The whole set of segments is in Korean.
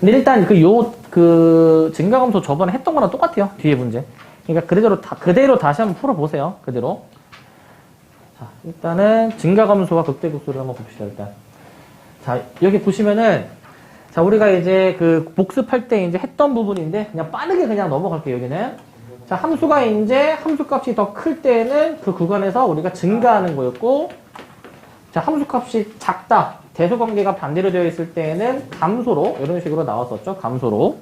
근데 일단 증가감소 저번에 했던 거랑 똑같아요. 뒤에 문제. 그러니까 그대로 다시 한번 풀어보세요. 그대로. 자, 일단은 증가감소와 극대극소를 한번 봅시다, 일단. 자, 여기 보시면은, 자, 우리가 이제 복습할 때 이제 했던 부분인데, 그냥 빠르게 그냥 넘어갈게요, 여기는. 자, 함수가 이제 함수값이 더 클 때는 그 구간에서 우리가 증가하는 거였고, 자, 함수값이 작다. 대소관계가 반대로 되어 있을 때에는 감소로, 이런 식으로 나왔었죠, 감소로.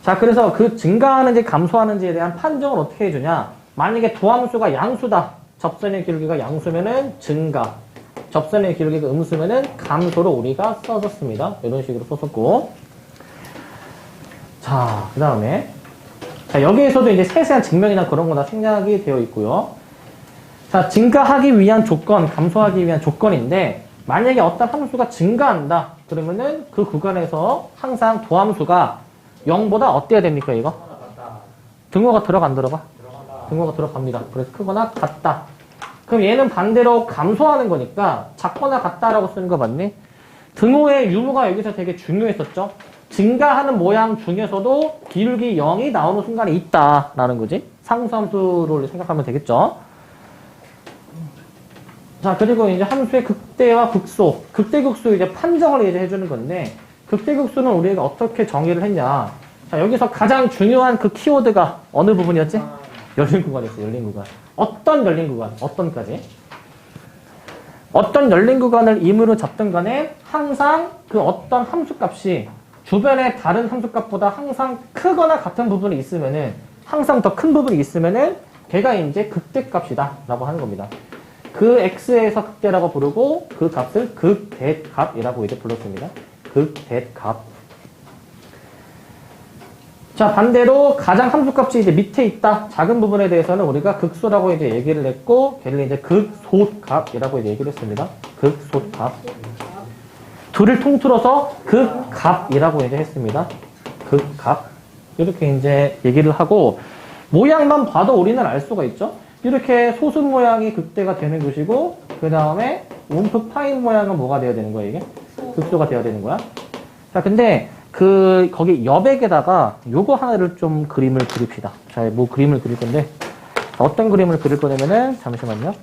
자, 그래서 그 증가하는지 감소하는지에 대한 판정을 어떻게 해주냐. 만약에 도함수가 양수다. 접선의 기울기가 양수면은 증가. 접선의 기울기가 음수면은 감소로 우리가 써줬습니다. 이런 식으로 썼었고. 자, 그 다음에. 자, 여기에서도 이제 세세한 증명이나 그런 거 다 생략이 되어 있고요. 자, 증가하기 위한 조건, 감소하기 위한 조건인데, 만약에 어떤 함수가 증가한다. 그러면은 그 구간에서 항상 도함수가 0보다 어때야 됩니까, 이거? 등호가 들어가, 안 들어가? 등호가 들어갑니다. 그래서 크거나 같다. 그럼 얘는 반대로 감소하는 거니까 작거나 같다라고 쓰는 거 맞니? 등호의 유무가 여기서 되게 중요했었죠. 증가하는 모양 중에서도 기울기 0이 나오는 순간이 있다라는 거지. 상수함수를 생각하면 되겠죠. 자, 그리고 이제 함수의 극대와 극소. 극대극소 이제 판정을 이제 해주는 건데, 극대극소는 우리가 어떻게 정의를 했냐. 자, 여기서 가장 중요한 그 키워드가 어느 부분이었지? 열린 구간이었어, 열린 구간. 어떤 열린 구간? 어떤까지? 어떤 열린 구간을 임의로 잡든 간에 항상 그 어떤 함수값이 주변의 다른 함수값보다 항상 크거나 같은 부분이 있으면은, 항상 더 큰 부분이 있으면은, 걔가 이제 극대값이다. 라고 하는 겁니다. 그 x에서 극대라고 부르고, 그 값을 극대값이라고 이제 불렀습니다. 극대값. 자, 반대로 가장 함수값이 이제 밑에 있다. 작은 부분에 대해서는 우리가 극소라고 이제 얘기를 했고, 걔를 이제 극소값이라고 이제 얘기를 했습니다. 극소값. 둘을 통틀어서 극값이라고 이제 했습니다. 극값. 이렇게 이제 얘기를 하고, 모양만 봐도 우리는 알 수가 있죠? 이렇게 소수 모양이 극대가 되는 것이고, 그 다음에 움프 파인 모양은 뭐가 되어야 되는 거야, 이게? 극소가 되어야 되는 거야. 자, 근데 거기 여백에다가 요거 하나를 좀 그림을 그립시다. 자, 뭐 그림을 그릴 건데, 어떤 그림을 그릴 거냐면은, 잠시만요.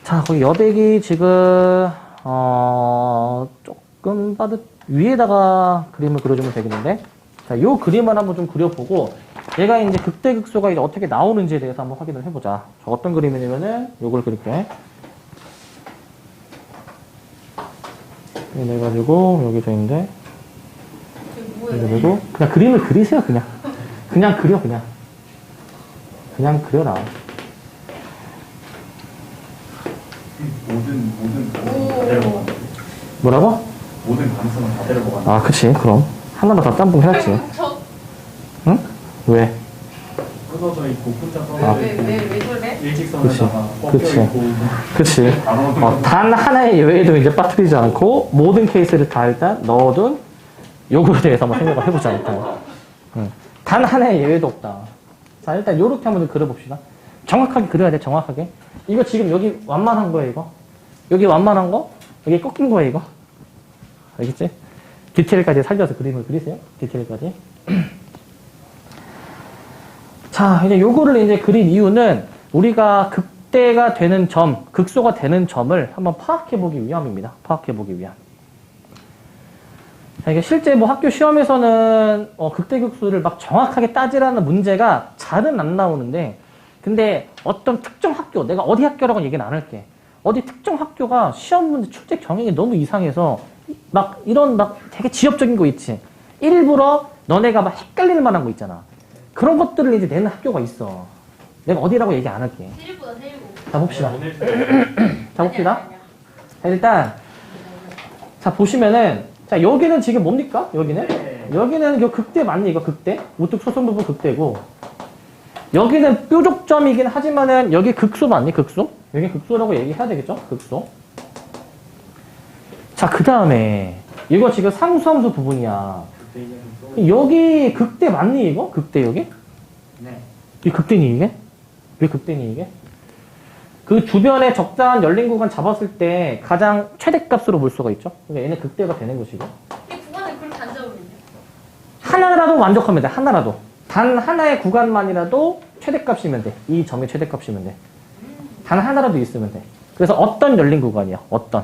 자, 거기 여백이 지금, 조금 위에다가 그림을 그려주면 되겠는데, 자, 요 그림을 한번 좀 그려보고, 얘가 이제 극대극소가 이제 어떻게 나오는지에 대해서 한번 확인을 해보자. 자, 어떤 그림이냐면은, 요걸 그릴게. 이래가지고, 여기서 있는데, 그리고, 그냥 그림을 그리세요, 그냥. 그냥 그려, 그냥. 그냥 그려 나와. 모든 가능성은 다 데려가는 뭐라고? 모든 가능성은 다 데려가는 아, 그치, 그럼. 하나만 더 짬뽕 해야지. 응? 왜? 끊어져 있고 혼자 아. 써져 있고 왜 저래? 일직선에다가 꺾여 그치. 있고 그치. 단 하나의 예외도 이제 빠뜨리지 않고 모든 케이스를 다 일단 넣어둔 요거에 대해서 한번 생각을 해보자, 일단. 응. 단 하나의 예외도 없다. 자, 일단 요렇게 한번 그려봅시다. 정확하게 그려야 돼, 정확하게. 이거 지금 여기 완만한 거야, 이거. 여기 완만한 거, 여기 꺾인 거야, 이거. 알겠지? 디테일까지 살려서 그림을 그리세요. 디테일까지. 자, 이제 요거를 이제 그린 이유는 우리가 극대가 되는 점, 극소가 되는 점을 한번 파악해보기 위함입니다. 파악해보기 위함. 자, 이게 실제 뭐 학교 시험에서는 극대극소를 막 정확하게 따지라는 문제가 잘은 안 나오는데, 근데 어떤 특정 학교, 내가 어디 학교라고는 얘기는 안 할게. 어디 특정 학교가 시험 문제 출제 경향이 너무 이상해서 막 이런 막 되게 지엽적인 거 있지. 일부러 너네가 막 헷갈릴 만한 거 있잖아. 그런 것들을 이제 내는 학교가 있어. 내가 어디라고 얘기 안 할게. 세일보다 세일보. 자, 봅시다. 자, 봅시다. 자, 일단, 자, 보시면은, 자, 여기는 지금 뭡니까? 여기는? 여기는 요 극대 맞니? 이거 극대? 우뚝 소선 부분 극대고. 여기는 뾰족점이긴 하지만은, 여기 극소 맞니? 극소? 여기 극소라고 얘기해야 되겠죠? 극소. 자, 그 다음에, 이거 지금 상수함수 부분이야. 여기 극대 맞니, 이거? 극대 여기? 네. 이 극대니, 이게? 왜 극대니, 이게? 그 주변에 적당한 열린 구간 잡았을 때 가장 최대값으로 볼 수가 있죠. 그러니까 얘는 극대가 되는 것이고. 이 구간을 그렇게 안 잡으면요? 하나라도 만족합니다. 하나라도. 단 하나의 구간만이라도 최대값이면 돼. 이 점이 최대값이면 돼. 단 하나라도 있으면 돼. 그래서 어떤 열린 구간이야. 어떤.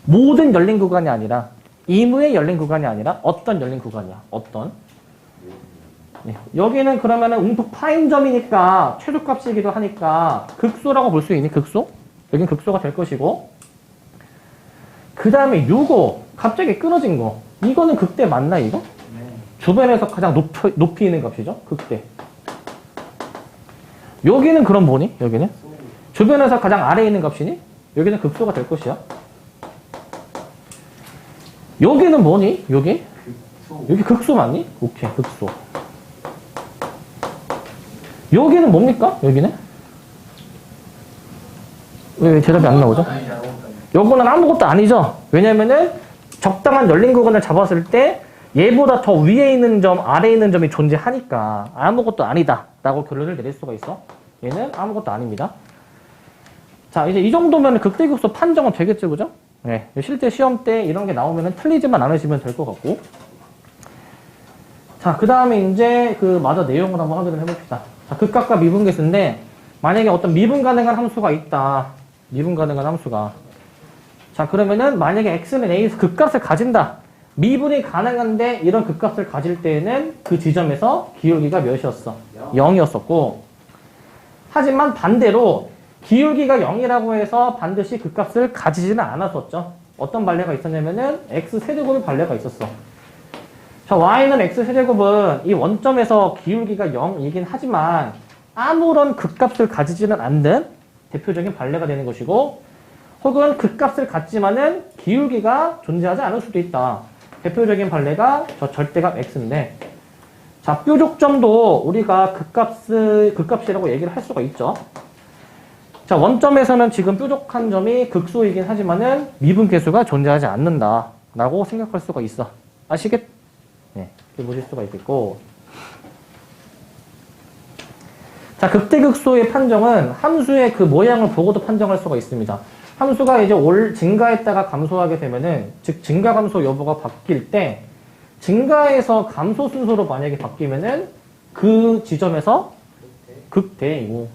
모든 열린 구간이 아니라 이무의 열린 구간이 아니라 어떤 열린 구간이야. 어떤. 네. 여기는 그러면은 움푹 파인 점이니까 최소값이기도 하니까 극소라고 볼 수 있니? 극소? 여긴 극소가 될 것이고. 그 다음에 요거 갑자기 끊어진 거. 이거는 극대 맞나 이거? 주변에서 가장 높이 있는 값이죠. 극대. 여기는 그럼 뭐니? 여기는? 주변에서 가장 아래에 있는 값이니? 여기는 극소가 될 것이야. 여기는 뭐니? 여기? 여기 극소 맞니? 오케이, 극소. 여기는 뭡니까? 여기는? 왜 대답이 안 나오죠? 요거는 아무것도 아니죠? 왜냐면은 적당한 열린 구간을 잡았을 때 얘보다 더 위에 있는 점, 아래에 있는 점이 존재하니까 아무것도 아니다 라고 결론을 내릴 수가 있어. 얘는 아무것도 아닙니다. 자, 이제 이 정도면 극대극소 판정은 되겠죠, 그죠? 네. 실제 시험 때 이런 게 나오면 틀리지만 않으시면 될 것 같고. 자, 그 다음에 이제 마저 내용을 한번 확인을 해봅시다. 자, 극각과 미분계수인데, 만약에 어떤 미분 가능한 함수가 있다. 미분 가능한 함수가. 자, 그러면은 만약에 x는 a에서 극값을 가진다. 미분이 가능한데 이런 극값을 가질 때에는 그 지점에서 기울기가 몇이었어? 0이었었고, 하지만 반대로 기울기가 0이라고 해서 반드시 극값을 가지지는 않았었죠. 어떤 반례가 있었냐면은 x 세제곱의 반례가 있었어. 자, y는 x 세제곱은 이 원점에서 기울기가 0이긴 하지만 아무런 극값을 가지지는 않는 대표적인 반례가 되는 것이고, 혹은 극값을 갖지만은 기울기가 존재하지 않을 수도 있다. 대표적인 반례가 저 절대값 x인데, 자, 뾰족점도 우리가 극값이라고 얘기를 할 수가 있죠. 자, 원점에서는 지금 뾰족한 점이 극소이긴 하지만은 미분계수가 존재하지 않는다 라고 생각할 수가 있어. 아시겠? 네, 이렇게 보실 수가 있겠고. 자, 극대극소의 판정은 함수의 그 모양을 보고도 판정할 수가 있습니다. 함수가 이제 증가했다가 감소하게 되면은, 즉 증가감소 여부가 바뀔 때 증가에서 감소 순서로 만약에 바뀌면은 그 지점에서 극대이고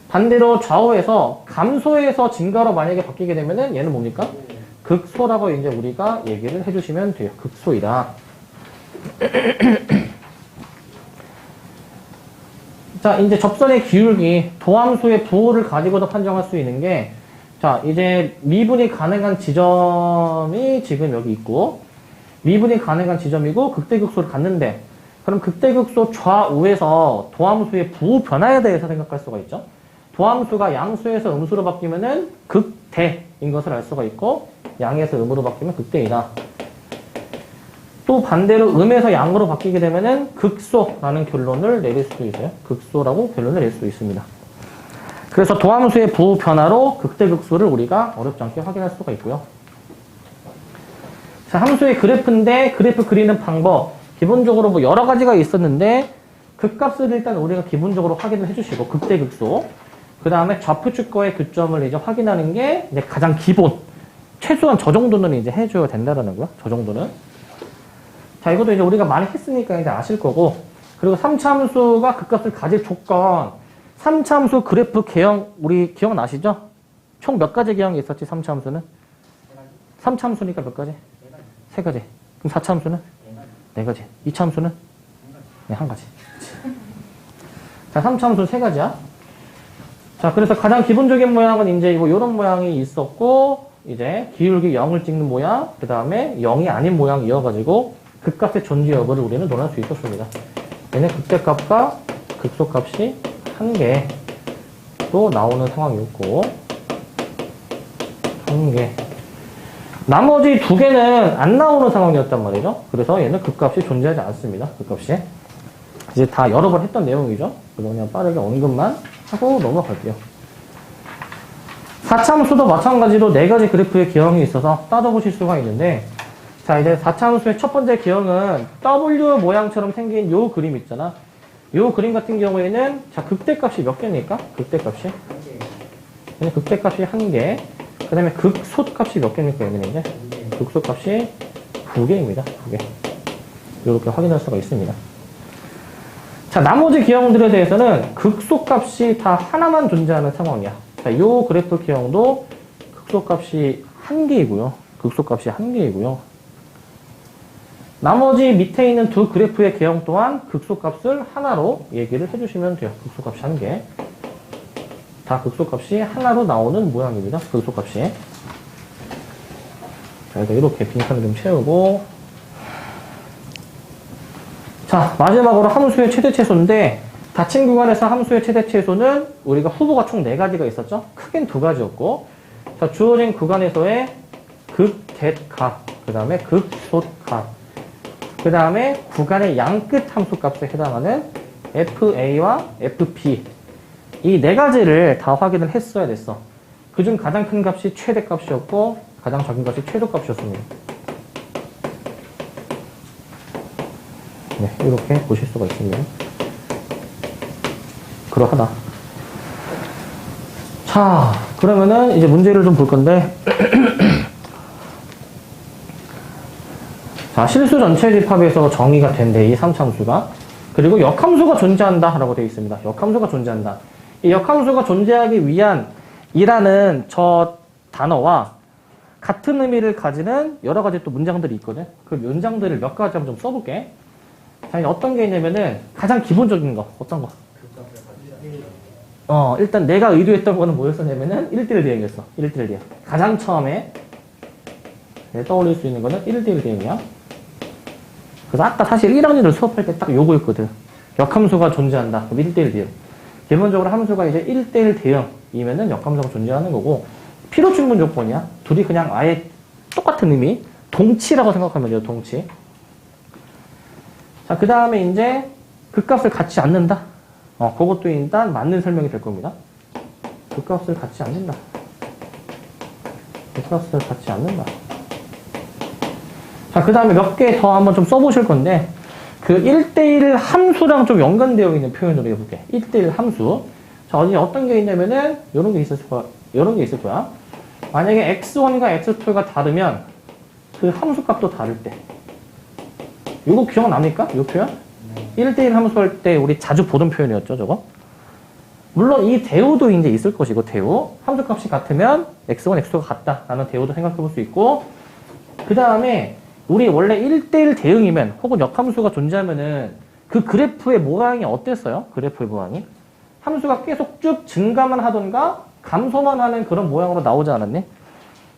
반대로 좌우에서 감소에서 증가로 만약에 바뀌게 되면은 얘는 뭡니까? 극소라고 이제 우리가 얘기를 해주시면 돼요. 극소이다. 자, 이제 접선의 기울기, 도함수의 부호를 가지고도 판정할 수 있는 게, 자, 이제 미분이 가능한 지점이 지금 여기 있고, 미분이 가능한 지점이고, 극대극소를 갖는데, 그럼 극대극소 좌우에서 도함수의 부호 변화에 대해서 생각할 수가 있죠. 도함수가 양수에서 음수로 바뀌면은 극대인 것을 알 수가 있고, 양에서 음으로 바뀌면 극대이다. 또 반대로 음에서 양으로 바뀌게 되면은 극소라는 결론을 내릴 수도 있어요. 극소라고 결론을 낼 수 있습니다. 그래서 도함수의 부호 변화로 극대극소를 우리가 어렵지 않게 확인할 수가 있고요. 자, 함수의 그래프인데 그래프 그리는 방법, 기본적으로 뭐 여러 가지가 있었는데 극값을 일단 우리가 기본적으로 확인을 해주시고, 극대극소, 그 다음에 좌표축과의 교점을 이제 확인하는 게 이제 가장 기본, 최소한 저 정도는 이제 해줘야 된다라는 거야. 저 정도는. 자, 이것도 이제 우리가 많이 했으니까 이제 아실 거고, 그리고 3차 함수가 극값을 가질 조건, 3차 함수 그래프 개형, 우리 기억나시죠? 총 몇 가지 개형이 있었지, 3차 함수는? 3차 함수니까 몇 가지? 3가지. 그럼 4차 함수는? 4가지. 2차 함수는? 네, 1가지. 자, 3차 함수는 3가지야. 자, 그래서 가장 기본적인 모양은 이제 이런 모양이 있었고, 이제 기울기 0을 찍는 모양, 그 다음에 0이 아닌 모양이어가지고, 극값의 존재 여부를 우리는 논할 수 있었습니다. 얘는 극대값과 극소값이 1개로 나오는 상황이었고, 1개. 나머지 2개는 안 나오는 상황이었단 말이죠. 그래서 얘는 극값이 존재하지 않습니다. 극값이. 이제 다 여러 번 했던 내용이죠. 그래서 그냥 빠르게 언급만 하고 넘어갈게요. 4차 함수도 마찬가지로 4가지 그래프의 기형이 있어서 따져보실 수가 있는데, 자, 이제 4차 함수의 첫 번째 기형은 W 모양처럼 생긴 요 그림 있잖아. 요 그림 같은 경우에는, 자, 극대값이 몇 개입니까? 극대값이? 네, 극대값이 1개. 그 다음에 극소값이 몇 개입니까? 여기는 이제? 극소값이 2개입니다. 2개. 이렇게 확인할 수가 있습니다. 자, 나머지 기형들에 대해서는 극소값이 다 하나만 존재하는 상황이야. 자, 요 그래프 기형도 극소값이 1개이고요. 극소값이 1개이고요. 나머지 밑에 있는 두 그래프의 개형 또한 극소값을 하나로 얘기를 해주시면 돼요. 극소값이 1개. 다 극소값이 하나로 나오는 모양입니다. 극소값이. 자, 이렇게 빈칸을 좀 채우고. 자, 마지막으로 함수의 최대 최소인데, 닫힌 구간에서 함수의 최대 최소는 우리가 후보가 총 4가지가 있었죠? 크게는 2가지였고, 자, 주어진 구간에서의 극대값, 그 다음에 극소값, 그 다음에 구간의 양끝 함수값에 해당하는 FA와 FP, 이 4가지를 다 확인을 했어야 됐어. 그중 가장 큰 값이 최대값이었고, 가장 작은 값이 최소값이었습니다. 네, 이렇게 보실 수가 있습니다. 그러하다. 자, 그러면은 이제 문제를 좀 볼 건데, 자, 실수 전체 집합에서 정의가 된대, 이 3차함수가. 그리고 역함수가 존재한다 라고 되어 있습니다. 역함수가 존재한다. 이 역함수가 존재하기 위한 이라는 저 단어와 같은 의미를 가지는 여러 가지 또 문장들이 있거든. 그 문장들을 몇 가지 한번 좀 써볼게. 자, 어떤 게 있냐면은 가장 기본적인 거, 어떤 거? 일단 내가 의도했던 거는 뭐였었냐면은 1대1 대응이었어. 1대1 대응. 가장 처음에 떠올릴 수 있는 거는 1대1 대응이야. 그래서 아까 사실 1학년을 수업할 때 딱 요거였거든. 역함수가 존재한다. 그럼 1대1 대응. 기본적으로 함수가 이제 1대1 대응이면은 역함수가 존재하는 거고, 필요 충분 조건이야. 둘이 그냥 아예 똑같은 의미. 동치라고 생각하면 돼요, 동치. 자, 그 다음에 이제 그 값을 갖지 않는다. 그것도 일단 맞는 설명이 될 겁니다. 그 값을 갖지 않는다. 그 값을 갖지 않는다. 자, 그 다음에 몇 개 더 한번 좀 써보실 건데, 그 1대1 함수랑 좀 연관되어 있는 표현으로 해볼게. 1대1 함수. 자, 어떤 게 있냐면은, 요런 게 있을 거야. 만약에 x1과 x2가 다르면, 그 함수 값도 다를 때. 요거 기억납니까? 요 표현? 1대1 함수 할 때 우리 자주 보던 표현이었죠, 저거? 물론 이 대우도 이제 있을 것이고, 대우. 함수 값이 같으면 x1, x2가 같다라는 대우도 생각해 볼 수 있고, 그 다음에 우리 원래 1대1 대응이면 혹은 역함수가 존재하면은 그 그래프의 모양이 어땠어요? 그래프의 모양이? 함수가 계속 쭉 증가만 하던가 감소만 하는 그런 모양으로 나오지 않았니?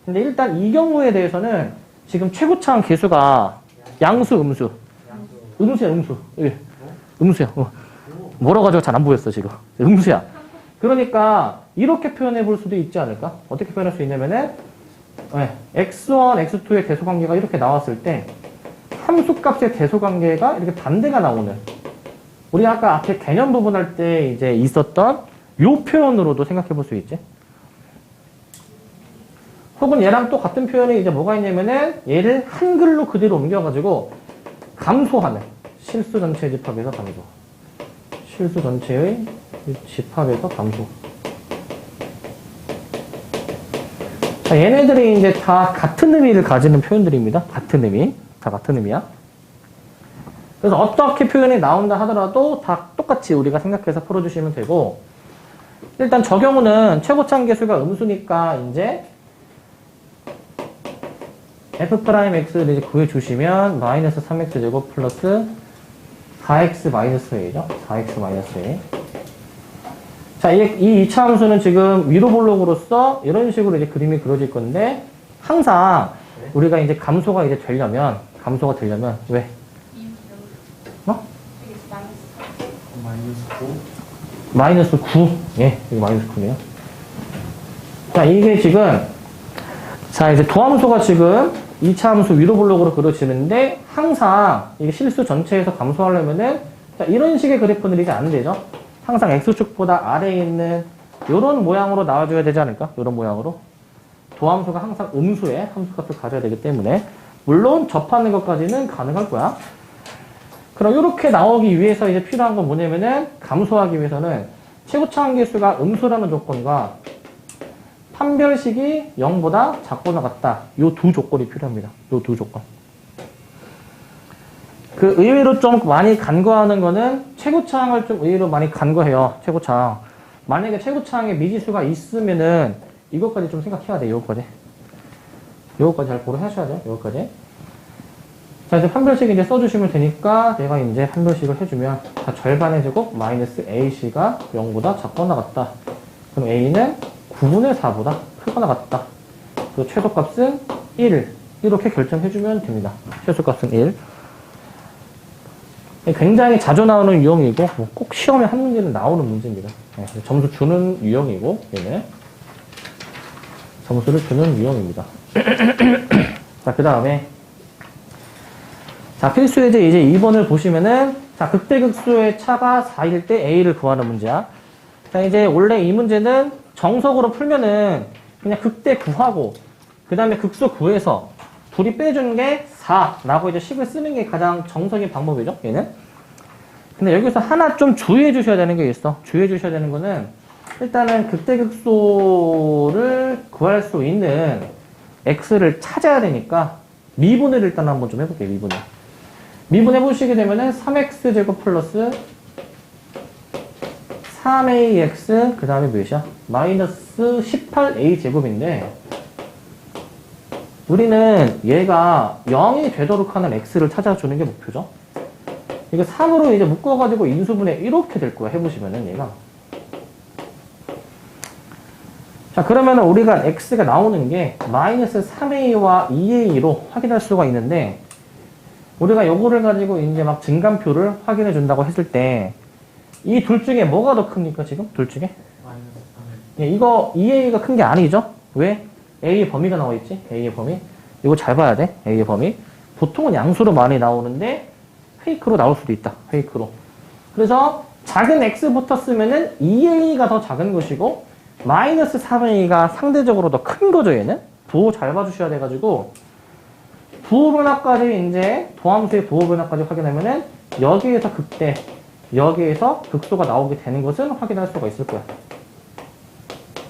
근데 일단 이 경우에 대해서는 지금 최고차항 계수가 양수, 음수. 음수야, 음수. 예. 음수야. 뭐라고 가지고 잘 안 보였어, 지금. 음수야. 그러니까 이렇게 표현해 볼 수도 있지 않을까? 어떻게 표현할 수 있냐면은, x1, x2의 대소관계가 이렇게 나왔을 때 함수값의 대소관계가 이렇게 반대가 나오는, 우리 아까 앞에 개념 부분할 때 이제 있었던 요 표현으로도 생각해 볼 수 있지. 혹은 얘랑 또 같은 표현이 이제 뭐가 있냐면은 얘를 한글로 그대로 옮겨가지고 감소하는, 실수 전체의 집합에서 감소. 실수 전체의 집합에서 감소. 자, 얘네들이 이제 다 같은 의미를 가지는 표현들입니다. 같은 의미. 다 같은 의미야. 그래서 어떻게 표현이 나온다 하더라도 다 똑같이 우리가 생각해서 풀어주시면 되고, 일단 저 경우는 최고차항 계수가 음수니까 이제 f'x를 이제 구해주시면 마이너스 3x제곱 플러스 4x 마이너스 a죠. 4x 마이너스 a. 자, 이 2차 함수는 지금 위로 볼록으로서 이런 식으로 이제 그림이 그려질 건데, 항상 우리가 이제 감소가 되려면 왜? 마이너스 9. 예, 여기 마이너스 9네요. 자, 이게 지금, 자, 이제 도함수가 지금 2차 함수 위로 볼록으로 그려지는데, 항상 이게 실수 전체에서 감소하려면은, 자, 이런 식의 그래프는 이제 안 되죠. 항상 x축보다 아래에 있는 이런 모양으로 나와줘야 되지 않을까? 이런 모양으로. 도함수가 항상 음수의 함수값을 가져야 되기 때문에, 물론 접하는 것까지는 가능할 거야. 그 그럼 이렇게 나오기 위해서 이제 필요한 건 뭐냐면은 감소하기 위해서는 최고차 한계수가 음수라는 조건과 판별식이 0보다 작거나 같다. 요 두 조건이 필요합니다. 요 두 조건. 그 의외로 좀 많이 간과하는 거는 최고차항을 좀 의외로 많이 간과해요. 최고차항. 만약에 최고차항에 미지수가 있으면은 이것까지 좀 생각해야 돼요. 요거까지. 요거까지 잘 고려하셔야 돼요. 요거까지. 자, 이제 판별식 이제 써주시면 되니까 내가 이제 판별식을 해주면 자, 절반의 제곱 마이너스 AC가 0보다 작거나 같다. 그럼 A는 9분의 4보다 크거나 같다. 그리고 최소값은 1. 이렇게 결정해주면 됩니다. 최소값은 1. 굉장히 자주 나오는 유형이고 꼭 시험에 한 문제는 나오는 문제입니다. 네, 점수 주는 유형이고 얘는 점수를 주는 유형입니다. 자, 그 다음에 자, 필수 예제 이제 2번을 보시면은 자, 극대극소의 차가 4일 때 A를 구하는 문제야. 자, 이제 원래 이 문제는 정석으로 풀면은 그냥 극대 구하고 그 다음에 극소 구해서 둘이 빼주는 게 4라고 이제 식을 쓰는 게 가장 정석인 방법이죠, 얘는. 근데 여기서 하나 좀 주의해 주셔야 되는 게 있어. 주의해 주셔야 되는 거는 일단은 극대극소를 구할 수 있는 x를 찾아야 되니까 미분을 일단 한번 좀 해볼게요, 미분을. 미분해 보시게 되면은 3x제곱 플러스 3ax 그 다음에 몇이야? 마이너스 18a제곱인데 우리는 얘가 0이 되도록 하는 x를 찾아주는 게 목표죠. 이거 3으로 이제 묶어가지고 인수분해 이렇게 될 거야. 해보시면은 얘가. 자, 그러면은 우리가 x가 나오는 게 마이너스 3a와 2a로 확인할 수가 있는데 우리가 요거를 가지고 이제 막 증감표를 확인해 준다고 했을 때 이 둘 중에 뭐가 더 큽니까, 지금? 둘 중에? 예, 이거 2a가 큰 게 아니죠? 왜? a의 범위가 나와 있지? a의 범위. 이거 잘 봐야 돼. a의 범위. 보통은 양수로 많이 나오는데 페이크로 나올 수도 있다. 페이크로. 그래서 작은 x부터 쓰면은 2a가 더 작은 것이고 마이너스 3a가 상대적으로 더 큰 거죠, 얘는. 부호 잘 봐주셔야 돼가지고 부호 변화까지 이제 도함수의 부호 변화까지 확인하면은 여기에서 극대, 여기에서 극소가 나오게 되는 것은 확인할 수가 있을 거야.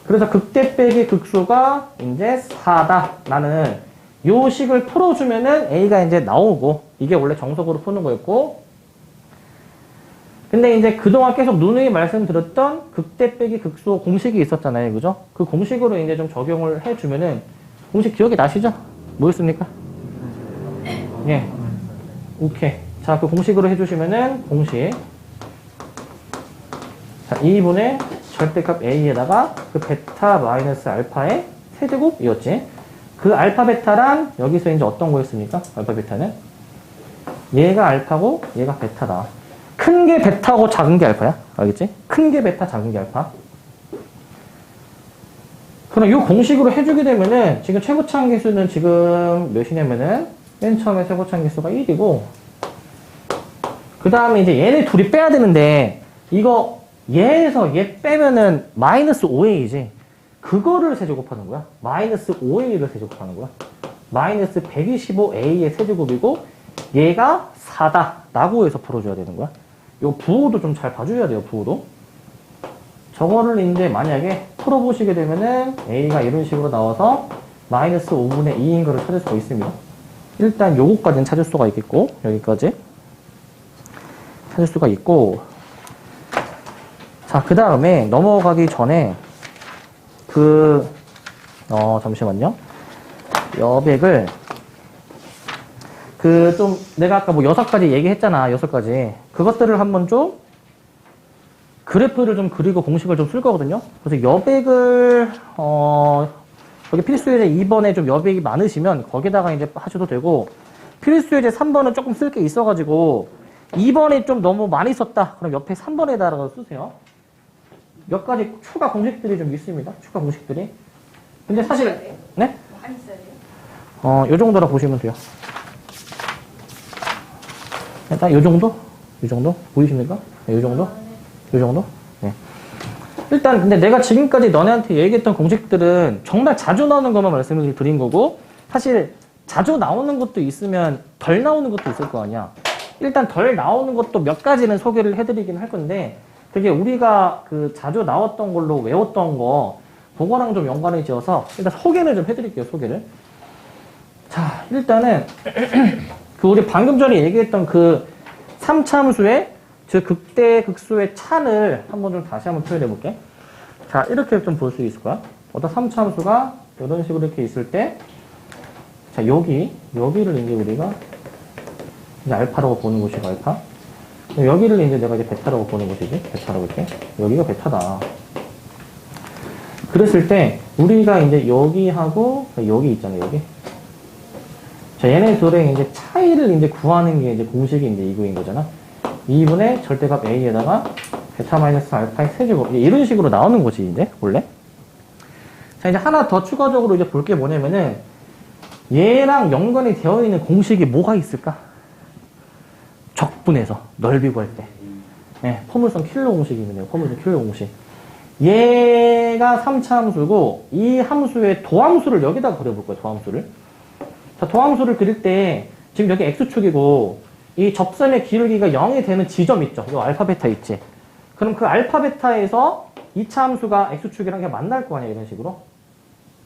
그래서 극대 빼기 극소가 이제 4다. 라는 요 식을 풀어주면은 A가 이제 나오고, 이게 원래 정석으로 푸는 거였고, 근데 이제 그동안 계속 누누이 말씀드렸던 극대 빼기 극소 공식이 있었잖아요. 그죠? 그 공식으로 이제 좀 적용을 해주면은, 공식 기억이 나시죠? 뭐였습니까? 예. 오케이. 자, 그 공식으로 해주시면은, 공식. 자, 2분의 절대값 A에다가 그 베타 마이너스 알파의 세제곱이었지. 그 알파 베타란 여기서 이제 어떤 거였습니까? 알파 베타는 얘가 알파고 얘가 베타다. 큰 게 베타고 작은 게 알파야. 알겠지? 큰 게 베타, 작은 게 알파. 그럼 이 공식으로 해주게 되면은 지금 최고차 한계수는 지금 몇이냐면은 맨 처음에 최고차 한계수가 1이고 그 다음에 이제 얘네 둘이 빼야 되는데 이거 얘에서 얘 빼면은 마이너스 5a지. 그거를 세제곱하는 거야. 마이너스 5a를 세제곱하는 거야. 마이너스 125a의 세제곱이고 얘가 4다 라고 해서 풀어줘야 되는 거야. 요 부호도 좀 잘 봐줘야 돼요. 부호도. 저거를 이제 만약에 풀어보시게 되면은 a가 이런 식으로 나와서 마이너스 5분의 2인 거를 찾을 수가 있습니다. 일단 요거까지는 찾을 수가 있겠고 여기까지 찾을 수가 있고 자, 그 다음에 넘어가기 전에 잠시만요. 여백을 좀 내가 아까 뭐 6가지 얘기했잖아. 6가지. 그것들을 한번 좀 그래프를 좀 그리고 공식을 좀 쓸 거거든요. 그래서 여백을 여기 필수예제 2번에 좀 여백이 많으시면 거기다가 이제 하셔도 되고 필수예제 3번은 조금 쓸 게 있어가지고 2번에 좀 너무 많이 썼다. 그럼 옆에 3번에다가 쓰세요. 몇 가지 추가 공식들이 좀 있습니다. 추가 공식들이. 근데 사실, 네? 많이 써야 돼요? 요 정도라 보시면 돼요. 일단 요 정도? 요 정도? 보이십니까? 네, 요 정도? 요 정도? 네. 일단, 근데 내가 지금까지 너네한테 얘기했던 공식들은 정말 자주 나오는 것만 말씀을 드린 거고, 사실 자주 나오는 것도 있으면 덜 나오는 것도 있을 거 아니야. 일단 덜 나오는 것도 몇 가지는 소개를 해드리긴 할 건데, 되게 우리가 그 자주 나왔던 걸로 외웠던 거, 그거랑 좀 연관을 지어서 일단 소개를 좀 해드릴게요, 소개를. 자, 일단은, 그 우리 방금 전에 얘기했던 그 3차함수의, 즉 극대 극소의 차를 한번 좀 다시 한번 표현해 볼게. 자, 이렇게 좀 볼 수 있을 거야. 어떤 3차함수가 이런 식으로 이렇게 있을 때, 자, 여기를 이제 우리가 이제 알파라고 보는 곳이고, 알파. 여기를 이제 내가 이제 베타라고 보는 곳이지. 베타라고 이렇게. 여기가 베타다. 그랬을 때, 우리가 이제 여기하고, 여기 있잖아요, 여기. 자, 얘네 둘의 이제 차이를 이제 구하는 게 이제 공식이 이제 이거인 거잖아. 2분의 절대값 A에다가 베타 마이너스 알파의 세제곱. 이런 식으로 나오는 거지, 이제, 원래. 자, 이제 하나 더 추가적으로 이제 볼 게 뭐냐면은, 얘랑 연관이 되어 있는 공식이 뭐가 있을까? 적분해서, 넓이 구할 때. 네, 포물선 킬러 공식이 있네요. 포물선 킬러 공식. 얘가 3차 함수고, 이 함수의 도함수를 여기다 그려볼 거예요, 도함수를. 자, 도함수를 그릴 때, 지금 여기 X축이고, 이 접선의 기울기가 0이 되는 지점 있죠? 이 알파, 베타 있지? 그럼 그 알파, 베타에서 2차 함수가 X축이랑 그냥 만날 거 아니야, 이런 식으로?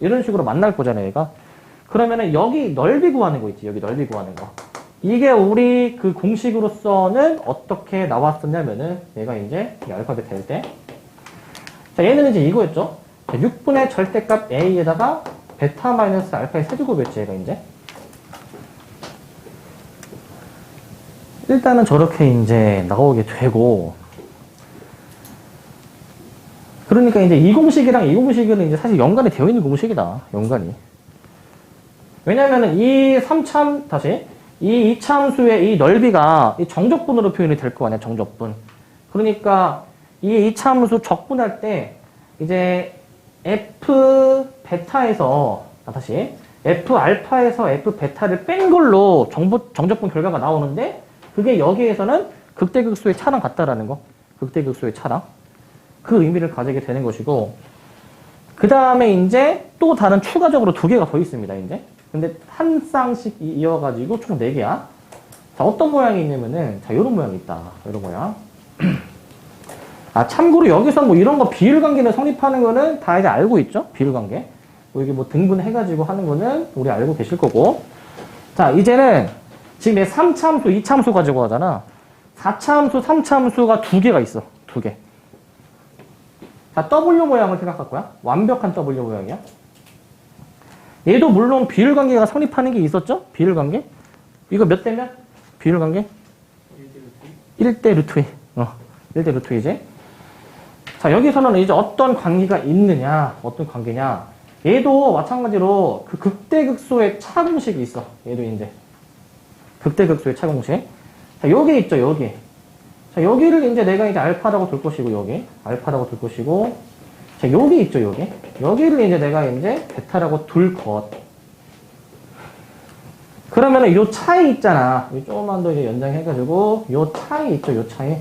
이런 식으로 만날 거잖아요, 얘가. 그러면은 여기 넓이 구하는 거 있지, 여기 넓이 구하는 거. 이게 우리 그 공식으로서는 어떻게 나왔었냐면은, 얘가 이제 이 알파, 베타일 때. 자, 얘는 이제 이거였죠? 자, 6분의 절대값 A에다가 베타 마이너스 알파의 세제곱이었지, 얘가 이제. 일단은 저렇게 이제 나오게 되고, 그러니까 이제 이 공식이랑 이 공식은 이제 사실 연관이 되어 있는 공식이다, 연관이. 왜냐면은 이 3차, 다시, 이 2차 함수의 이 넓이가 이 정적분으로 표현이 될 거 아니야, 정적분. 그러니까 이 2차 함수 적분할 때, 이제 F 베타에서, 다시, F 알파에서 F 베타를 뺀 걸로 정적분 결과가 나오는데, 그게 여기에서는 극대극소의 차랑 같다라는 거. 극대극소의 차랑. 그 의미를 가지게 되는 것이고, 그 다음에 이제 또 다른 추가적으로 두 개가 더 있습니다, 이제. 근데 한 쌍씩 이어가지고 총 4개야. 자, 어떤 모양이 있냐면은, 자, 요런 모양이 있다. 요런 모양. 아, 참고로 여기서 뭐 이런 거 비율관계를 성립하는 거는 다 이제 알고 있죠? 비율관계. 뭐 이게 뭐 등분해가지고 하는 거는 우리 알고 계실 거고. 자, 이제는 지금 얘 3차 함수, 2차 함수 가지고 하잖아. 4차 함수, 3차 함수가 2개가 있어. 2개. 자, W 모양을 생각할 거야. 완벽한 W 모양이야. 얘도 물론 비율관계가 성립하는 게 있었죠? 비율관계. 이거 몇 대면? 비율관계? 1대 루트 2. 1대 루트 2지. 자, 여기서는 이제 어떤 관계가 있느냐, 어떤 관계냐. 얘도 마찬가지로 그 극대극소의 차공식이 있어. 얘도 이제. 극대극소의 차공식. 자, 여기 있죠, 여기. 자, 여기를 이제 내가 이제 알파라고 둘 것이고, 여기. 알파라고 둘 것이고. 자, 여기 있죠, 여기. 여기를 이제 내가 이제 베타라고 둘 것. 그러면은 요 차이 있잖아. 조금만 더 이제 연장해가지고, 요 차이 있죠, 요 차이.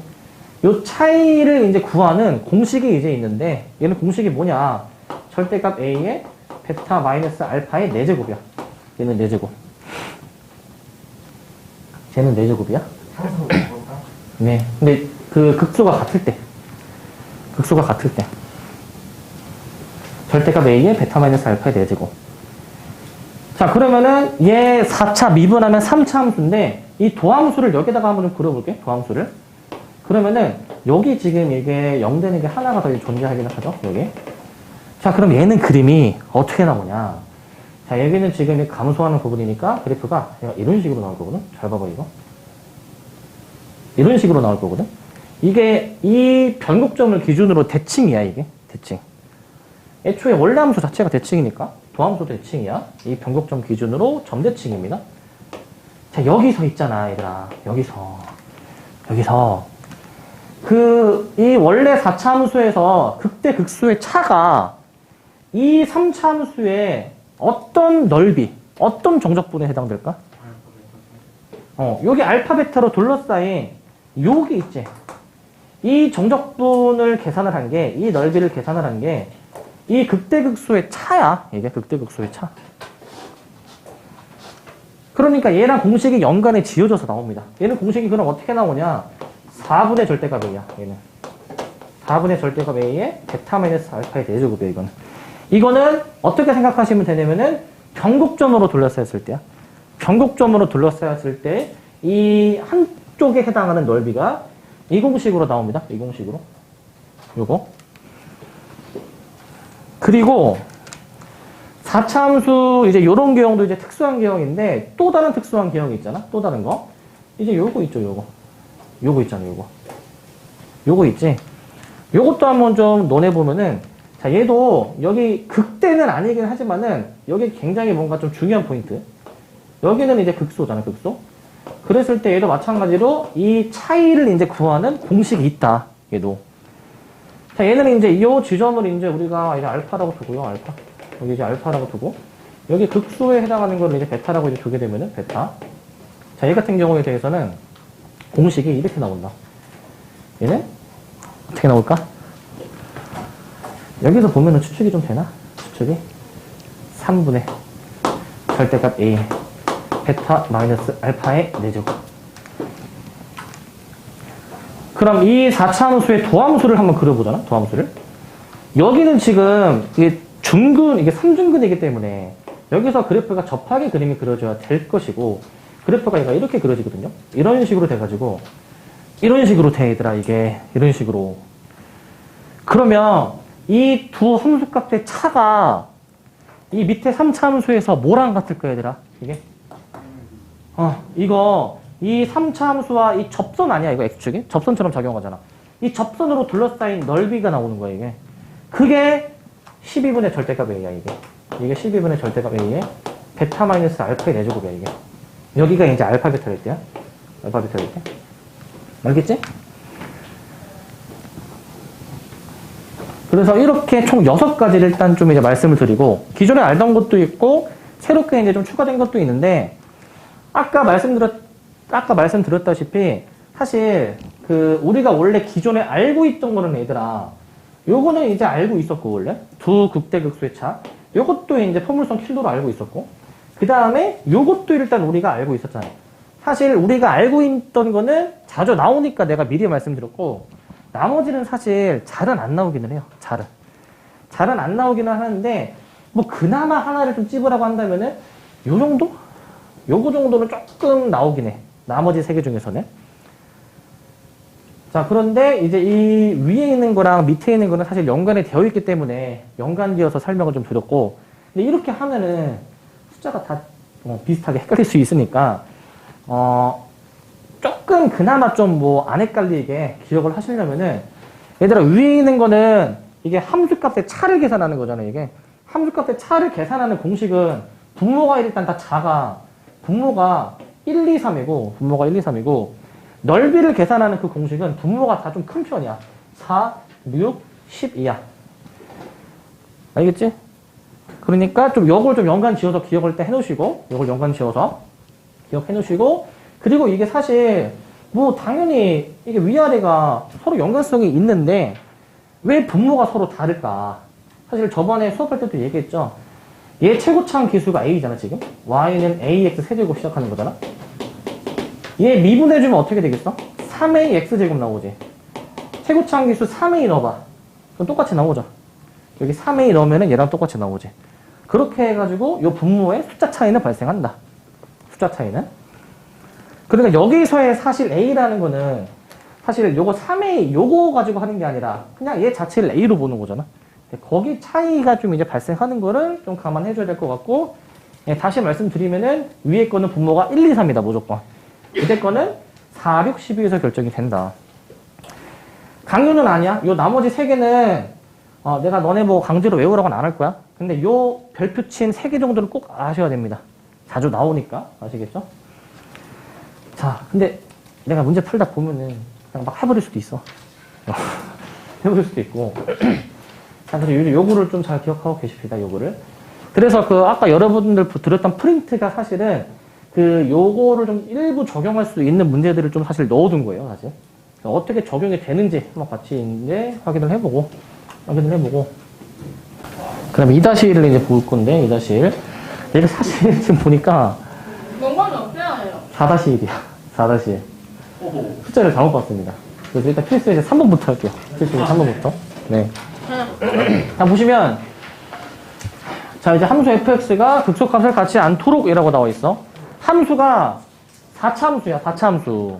요 차이를 이제 구하는 공식이 이제 있는데, 얘는 공식이 뭐냐. 절대값 A에 베타 마이너스 알파의 4제곱이야. 얘는 4제곱. 쟤는 4제곱이야? 네. 근데 그 극소가 같을 때. 극소가 같을 때. 절대값 A에 베타 마이너스 알파의 4제곱. 자, 그러면은 얘 4차 미분하면 3차 함수인데, 이 도함수를 여기다가 한번 좀 그려볼게. 도함수를. 그러면은 여기 지금 이게 0 되는 게 하나가 더 존재하긴 하죠. 여기. 자, 그럼 얘는 그림이 어떻게 나오냐. 자, 여기는 지금 감소하는 부분이니까 그래프가 이런 식으로 나올 거거든. 잘 봐봐, 이거. 이런 식으로 나올 거거든. 이게 이 변곡점을 기준으로 대칭이야, 이게. 대칭. 애초에 원래 함수 자체가 대칭이니까 도함수 대칭이야. 이 변곡점 기준으로 점대칭입니다. 자, 여기서 있잖아, 얘들아. 여기서 이 원래 4차 함수에서 극대 극소의 차가 이 3차 함수의 어떤 넓이, 어떤 정적분에 해당될까? 여기 알파 베타로 둘러싸인 여기 있지. 이 정적분을 계산을 한 게, 이 넓이를 계산을 한 게 이 극대극소의 차야. 이게 극대극소의 차. 그러니까 얘랑 공식이 연관에 지어져서 나옵니다. 얘는 공식이 그럼 어떻게 나오냐? 4분의 절대값 A야, 얘는. 4분의 절대값 A에 베타 마이너스 알파의 대제곱이야, 이거는. 이거는 어떻게 생각하시면 되냐면은 변곡점으로 둘러싸였을 때야. 변곡점으로 둘러싸였을 때 이 한쪽에 해당하는 넓이가 이 공식으로 나옵니다. 이 공식으로. 요거. 그리고 4차 함수 이제 요런 개형도 이제 특수한 개형인데 또 다른 특수한 개형이 있잖아. 또 다른 거. 이제 요거 있죠, 요거. 요거 있잖아, 요거. 요거 있지. 요것도 한번 좀 논해보면은 자, 얘도 여기 극대는 아니긴 하지만은 여기 굉장히 뭔가 좀 중요한 포인트. 여기는 이제 극소잖아, 극소. 그랬을 때 얘도 마찬가지로 이 차이를 이제 구하는 공식이 있다. 얘도. 자, 얘는 이제 이 지점을 이제 우리가 이제 알파라고 두고요, 알파. 여기 이제 알파라고 두고. 여기 극소에 해당하는 걸 이제 베타라고 이제 두게 되면은 베타. 자, 얘 같은 경우에 대해서는 공식이 이렇게 나온다. 얘는 어떻게 나올까? 여기서 보면은 추측이 좀 되나? 추측이 3분의 절대값 A 베타 마이너스 알파의 4제곱. 그럼 이 4차 함수의 도함수를 한번 그려보잖아. 도함수를. 여기는 지금 이게 중근, 이게 3중근이기 때문에 여기서 그래프가 접하게 그림이 그려져야 될 것이고 그래프가 얘가 이렇게 그려지거든요. 이런 식으로 돼가지고 이런 식으로 돼, 얘들아. 이게 이런 식으로. 그러면 이 두 함수값의 차가 이 밑에 3차 함수에서 뭐랑 같을까, 얘들아? 이게? 이거 이 3차 함수와 이 접선 아니야, 이거 X축이? 접선처럼 작용하잖아. 이 접선으로 둘러싸인 넓이가 나오는 거야, 이게. 그게 12분의 절대값 A야, 이게. 이게 12분의 절대값 A에 베타 마이너스 알파의 4제곱이야, 이게. 여기가 이제 알파 베타일 때야. 알파 베타일 때. 알겠지? 그래서 이렇게 총 6가지를 일단 좀 이제 말씀을 드리고, 기존에 알던 것도 있고, 새롭게 이제 좀 추가된 것도 있는데, 아까 말씀드렸다시피, 사실, 우리가 원래 기존에 알고 있던 거는 얘들아, 요거는 이제 알고 있었고, 원래. 두 극대극소의 차. 요것도 이제 포물선 킬로로 알고 있었고, 그 다음에 요것도 일단 우리가 알고 있었잖아요. 사실 우리가 알고 있던 거는 자주 나오니까 내가 미리 말씀드렸고, 나머지는 사실 잘은 안 나오기는 해요. 잘은 안 나오기는 하는데, 뭐 그나마 하나를 좀 찝으라고 한다면은 요 정도? 요거 정도는 조금 나오긴 해. 나머지 3개 중에서는. 자, 그런데 이제 이 위에 있는 거랑 밑에 있는 거는 사실 연관이 되어 있기 때문에 연관되어서 설명을 좀 드렸고, 근데 이렇게 하면은 숫자가 다 비슷하게 헷갈릴 수 있으니까 조금 그나마 좀 뭐 안 헷갈리게 기억을 하시려면은, 얘들아, 위에 있는 거는 이게 함수값의 차를 계산하는 거잖아요. 이게 함수값의 차를 계산하는 공식은 분모가 일단 다 작아. 분모가 1, 2, 3이고 넓이를 계산하는 그 공식은 분모가 다 좀 큰 편이야. 4, 6, 12야. 알겠지? 그러니까 좀 요걸 좀 연관 지어서 기억을 때 해놓으시고, 요걸 연관 지어서 기억해놓으시고, 그리고 이게 사실 뭐 당연히 이게 위아래가 서로 연관성이 있는데 왜 분모가 서로 다를까? 사실 저번에 수업할 때도 얘기했죠. 얘 최고차항 기수가 A잖아, 지금. Y는 AX 세제곱 시작하는 거잖아. 얘 미분해주면 어떻게 되겠어? 3A X제곱 나오지. 최고차항 기수 3A 넣어봐. 그럼 똑같이 나오죠. 여기 3A 넣으면 얘랑 똑같이 나오지. 그렇게 해가지고 요 분모의 숫자 차이는 발생한다. 숫자 차이는. 그러니까 여기서의 사실 A라는 거는 사실 요거 3A 요거 가지고 하는 게 아니라 그냥 얘 자체를 A로 보는 거잖아. 거기 차이가 좀 이제 발생하는 거를 좀 감안해 줘야 될 것 같고, 예, 다시 말씀드리면은 위에 거는 분모가 1, 2, 3이다, 무조건. 밑에 거는 4, 6, 12에서 결정이 된다. 강요는 아니야. 요 나머지 3개는 내가 너네 보고 강제로 외우라고는 안 할 거야. 근데 요 별표친 3개 정도는 꼭 아셔야 됩니다. 자주 나오니까. 아시겠죠? 자, 근데 내가 문제 풀다 보면은 그냥 막 해버릴 수도 있어. 해버릴 수도 있고. 자, 그래서 요거를 좀 잘 기억하고 계십시다, 요거를. 그래서 아까 여러분들 들었던 프린트가 사실은 요거를 좀 일부 적용할 수 있는 문제들을 좀 사실 넣어둔 거예요, 사실. 어떻게 적용이 되는지 한번 같이 이제 확인을 해보고. 그럼 2-1을 이제 볼 건데, 2-1. 얘가 사실 지금 보니까. 연관이 4-1이야. 4-1. 오호. 숫자를 잘못 봤습니다. 그래서 일단 필수 이제 3번부터 할게요. 필수 3번부터. 네. 자, 보시면, 자, 이제 함수 fx가 극소값을 갖지 않도록 이라고 나와 있어. 함수가 4차 함수야, 4차 함수.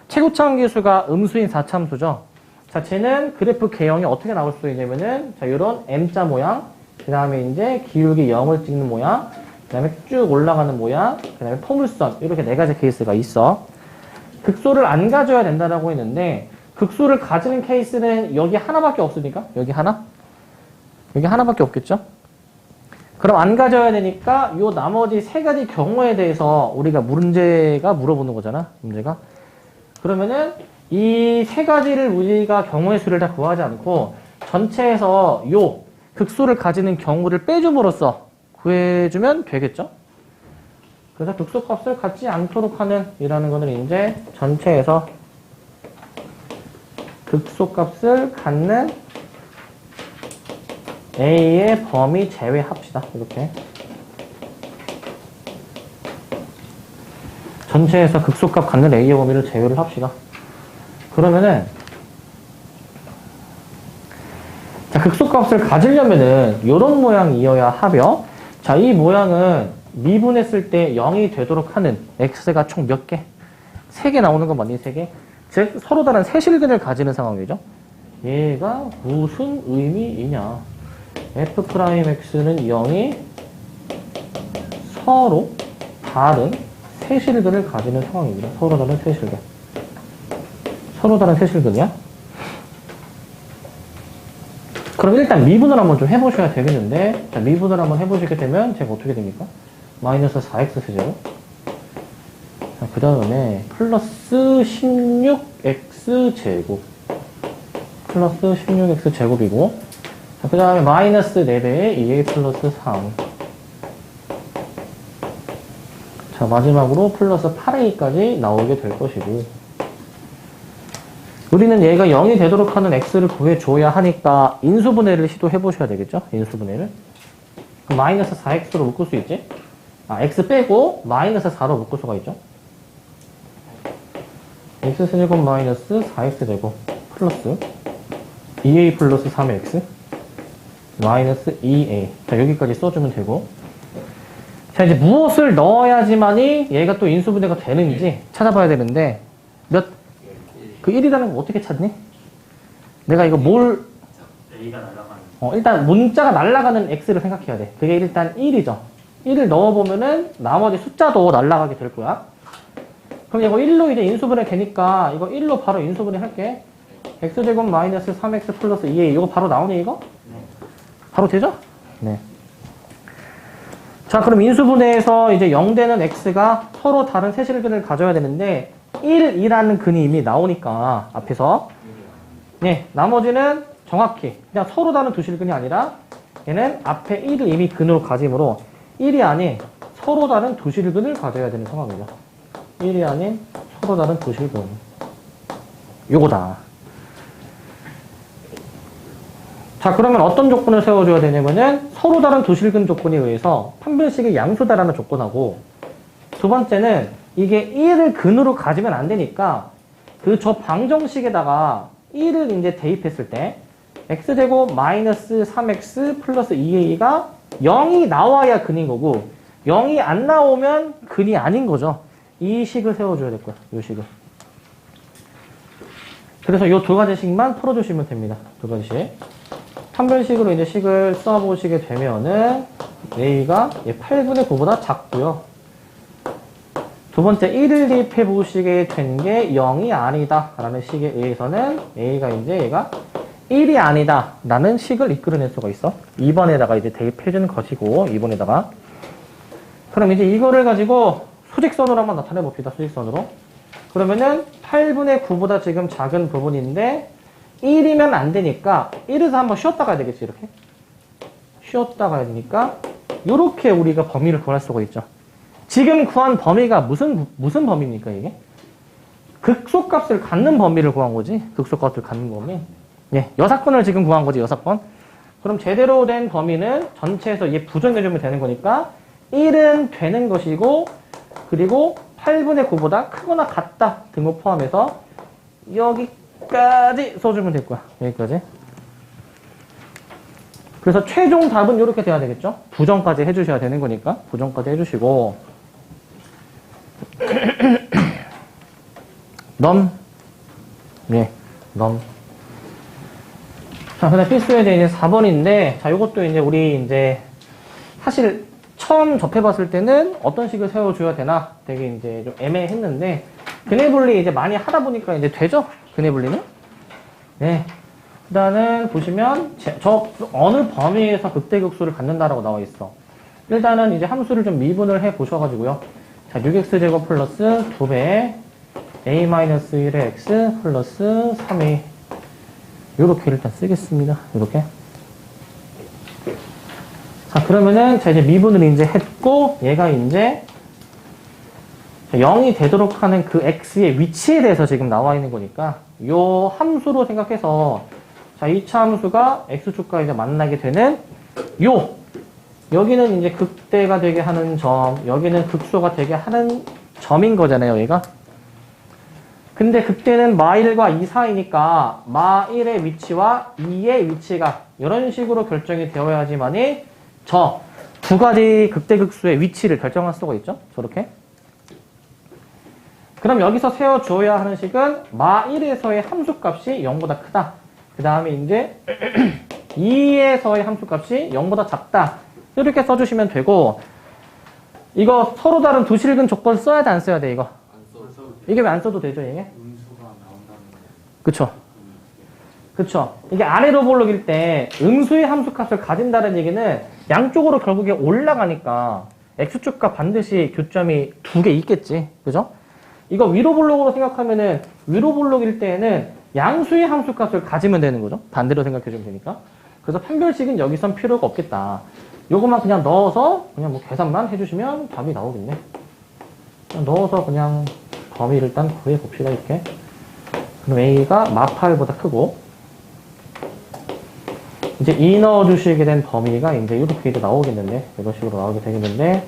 최고차 함수가 음수인 4차 함수죠. 자, 쟤는 그래프 개형이 어떻게 나올 수 있냐면은, 자, 요런 M자 모양, 그 다음에 이제 기울기 0을 찍는 모양, 그 다음에 쭉 올라가는 모양, 그 다음에 포물선, 이렇게 4가지 케이스가 있어. 극소를 안 가져야 된다라고 했는데, 극소를 가지는 케이스는 여기 하나밖에 없으니까? 여기 하나? 여기 하나밖에 없겠죠? 그럼 안 가져야 되니까 요 나머지 3가지 경우에 대해서 우리가 문제가 물어보는 거잖아, 문제가. 그러면은 이 3가지를 우리가 경우의 수를 다 구하지 않고 전체에서 요 극소를 가지는 경우를 빼줌으로써 구해주면 되겠죠? 그래서 극소값을 갖지 않도록 하는 이라는 거는 이제 전체에서 극소값을 갖는 A의 범위 제외합시다. 이렇게. 전체에서 극소값 갖는 A의 범위를 제외를 합시다. 그러면은, 자, 극소값을 가지려면은, 요런 모양이어야 하며, 자, 이 모양은 미분했을 때 0이 되도록 하는 X가 총 몇 개? 3개 나오는 건 맞니? 3개? 즉, 서로 다른 세실근을 가지는 상황이죠. 얘가 무슨 의미이냐? F'X는 0이 서로 다른 세실근을 가지는 상황입니다. 서로 다른 세실근. 서로 다른 세실근이야? 그럼 일단 미분을 한번 좀 해보셔야 되겠는데, 자, 미분을 한번 해보시게 되면 제가 어떻게 됩니까? 마이너스 4x 세제곱. 그 다음에 플러스 16x 제곱. 플러스 16x 제곱이고, 그 다음에 마이너스 4배의 2a 플러스 3. 자, 마지막으로 플러스 8a까지 나오게 될 것이고, 우리는 얘가 0이 되도록 하는 x를 구해줘야 하니까 인수분해를 시도해 보셔야 되겠죠? 인수분해를. 그럼 마이너스 4x로 묶을 수 있지? 아, x 빼고 마이너스 4로 묶을 수가 있죠? x제곱 마이너스 4x제곱 플러스 2a 플러스 3x 마이너스 2a. 자, 여기까지 써주면 되고. 자, 이제 무엇을 넣어야지만이 얘가 또 인수분해가 되는지 찾아봐야 되는데, 그 1이라는 거 어떻게 찾니? 내가 이거 A가 날아가는. 일단 문자가 날아가는 x를 생각해야 돼. 그게 일단 1이죠. 1을 넣어보면은 나머지 숫자도 날아가게 될 거야. 그럼 이거 1로 이제 인수분해 되니까 이거 1로 바로 인수분해 할게. x제곱 마이너스 3x 플러스 2a. 이거 바로 나오니 이거? 바로 되죠? 네. 자, 그럼 인수분해에서 이제 0되는 x가 서로 다른 세실근을 가져야 되는데 1이라는 근이 이미 나오니까 앞에서 네, 나머지는 정확히 그냥 서로 다른 두 실근이 아니라 얘는 앞에 1을 이미 근으로 가지므로 1이 아닌 서로 다른 두 실근을 가져야 되는 상황이죠. 1이 아닌 서로 다른 두 실근. 요거다. 자, 그러면 어떤 조건을 세워줘야 되냐면은 서로 다른 두 실근 조건에 의해서 판별식이 양수다라는 조건하고, 두 번째는 이게 1을 근으로 가지면 안 되니까 그 저 방정식에다가 1을 이제 대입했을 때 x제곱 마이너스 3x 플러스 2a가 0이 나와야 근인 거고 0이 안 나오면 근이 아닌 거죠. 이 식을 세워줘야 될 거야. 이 식을. 그래서 이 두 가지씩만 풀어주시면 됩니다. 두 가지씩. 판별식으로 이제 식을 써보시게 되면은 a가 8분의 9보다 작고요. 두 번째 1을 대입해 보시게 된 게 0이 아니다 라는 식에 의해서는 a가 이제 얘가 1이 아니다 라는 식을 이끌어낼 수가 있어. 2번에다가 이제 대입해 주는 것이고, 2번에다가. 그럼 이제 이거를 가지고 수직선으로 한번 나타내 봅시다. 수직선으로. 그러면은 8분의 9보다 지금 작은 부분인데 1이면 안 되니까 1에서 한번 쉬었다 가야 되겠지. 이렇게 쉬었다 가야 되니까 이렇게 우리가 범위를 구할 수가 있죠. 지금 구한 범위가 무슨 범위입니까, 이게? 극소값을 갖는 범위를 구한 거지. 극소값을 갖는 범위. 예, 여사건을 지금 구한 거지, 여사건. 그럼 제대로 된 범위는 전체에서 얘 부정해주면 되는 거니까 1은 되는 것이고, 그리고 8분의 9보다 크거나 같다 등호 포함해서 여기까지 써주면 될 거야. 여기까지. 그래서 최종 답은 이렇게 돼야 되겠죠? 부정까지 해주셔야 되는 거니까 부정까지 해주시고 예, 자, 그다음 필수에 대해 이제 4번인데, 자, 요것도 이제 우리 이제 사실 처음 접해봤을 때는 어떤 식을 세워줘야 되나 되게 이제 좀 애매했는데, 그네분리 이제 많이 하다 보니까 이제 되죠? 그네분리는? 네. 일단은 보시면, 저 어느 범위에서 극대극수를 갖는다라고 나와 있어. 일단은 이제 함수를 좀 미분을 해 보셔가지고요. 자, 6x제곱 플러스 2배 a-1의 x 플러스 3a 요렇게 일단 쓰겠습니다. 요렇게. 자, 그러면은 자, 이제 미분을 이제 했고 얘가 이제 0이 되도록 하는 그 x의 위치에 대해서 지금 나와 있는 거니까 요 함수로 생각해서 자, 2차 함수가 x축과 이제 만나게 되는 여기는 이제 극대가 되게 하는 점, 여기는 극소가 되게 하는 점인 거잖아요, 얘가. 근데 극대는 마1과 2 사이니까 마1의 위치와 2의 위치가 이런 식으로 결정이 되어야지만이 저 두 가지 극대극수의 위치를 결정할 수가 있죠. 저렇게. 그럼 여기서 세워줘야 하는 식은 마1에서의 함수값이 0보다 크다. 그 다음에 이제 2에서의 함수값이 0보다 작다. 이렇게 써주시면 되고, 이거 서로 다른 두 실근 조건 써야 돼, 안 써야 돼, 이거? 이게 왜 안 써도 되죠, 이게? 음수가 나온다는 거. 그쵸. 그쵸. 이게 아래로 볼록일 때 음수의 함수값을 가진다는 얘기는 양쪽으로 결국에 올라가니까 x축과 반드시 교점이 두 개 있겠지. 그죠? 이거 위로 볼록으로 생각하면은 위로 볼록일 때에는 양수의 함수값을 가지면 되는 거죠. 반대로 생각해주면 되니까. 그래서 판별식은 여기선 필요가 없겠다. 요것만 그냥 넣어서 그냥 뭐 계산만 해주시면 답이 나오겠네. 그냥 넣어서 그냥 범위를 일단 구해봅시다. 이렇게. 그럼 A가 마8보다 크고, 이제 2 넣어주시게 된 범위가 이제 이렇게 이제 나오겠는데, 이런 식으로 나오게 되겠는데,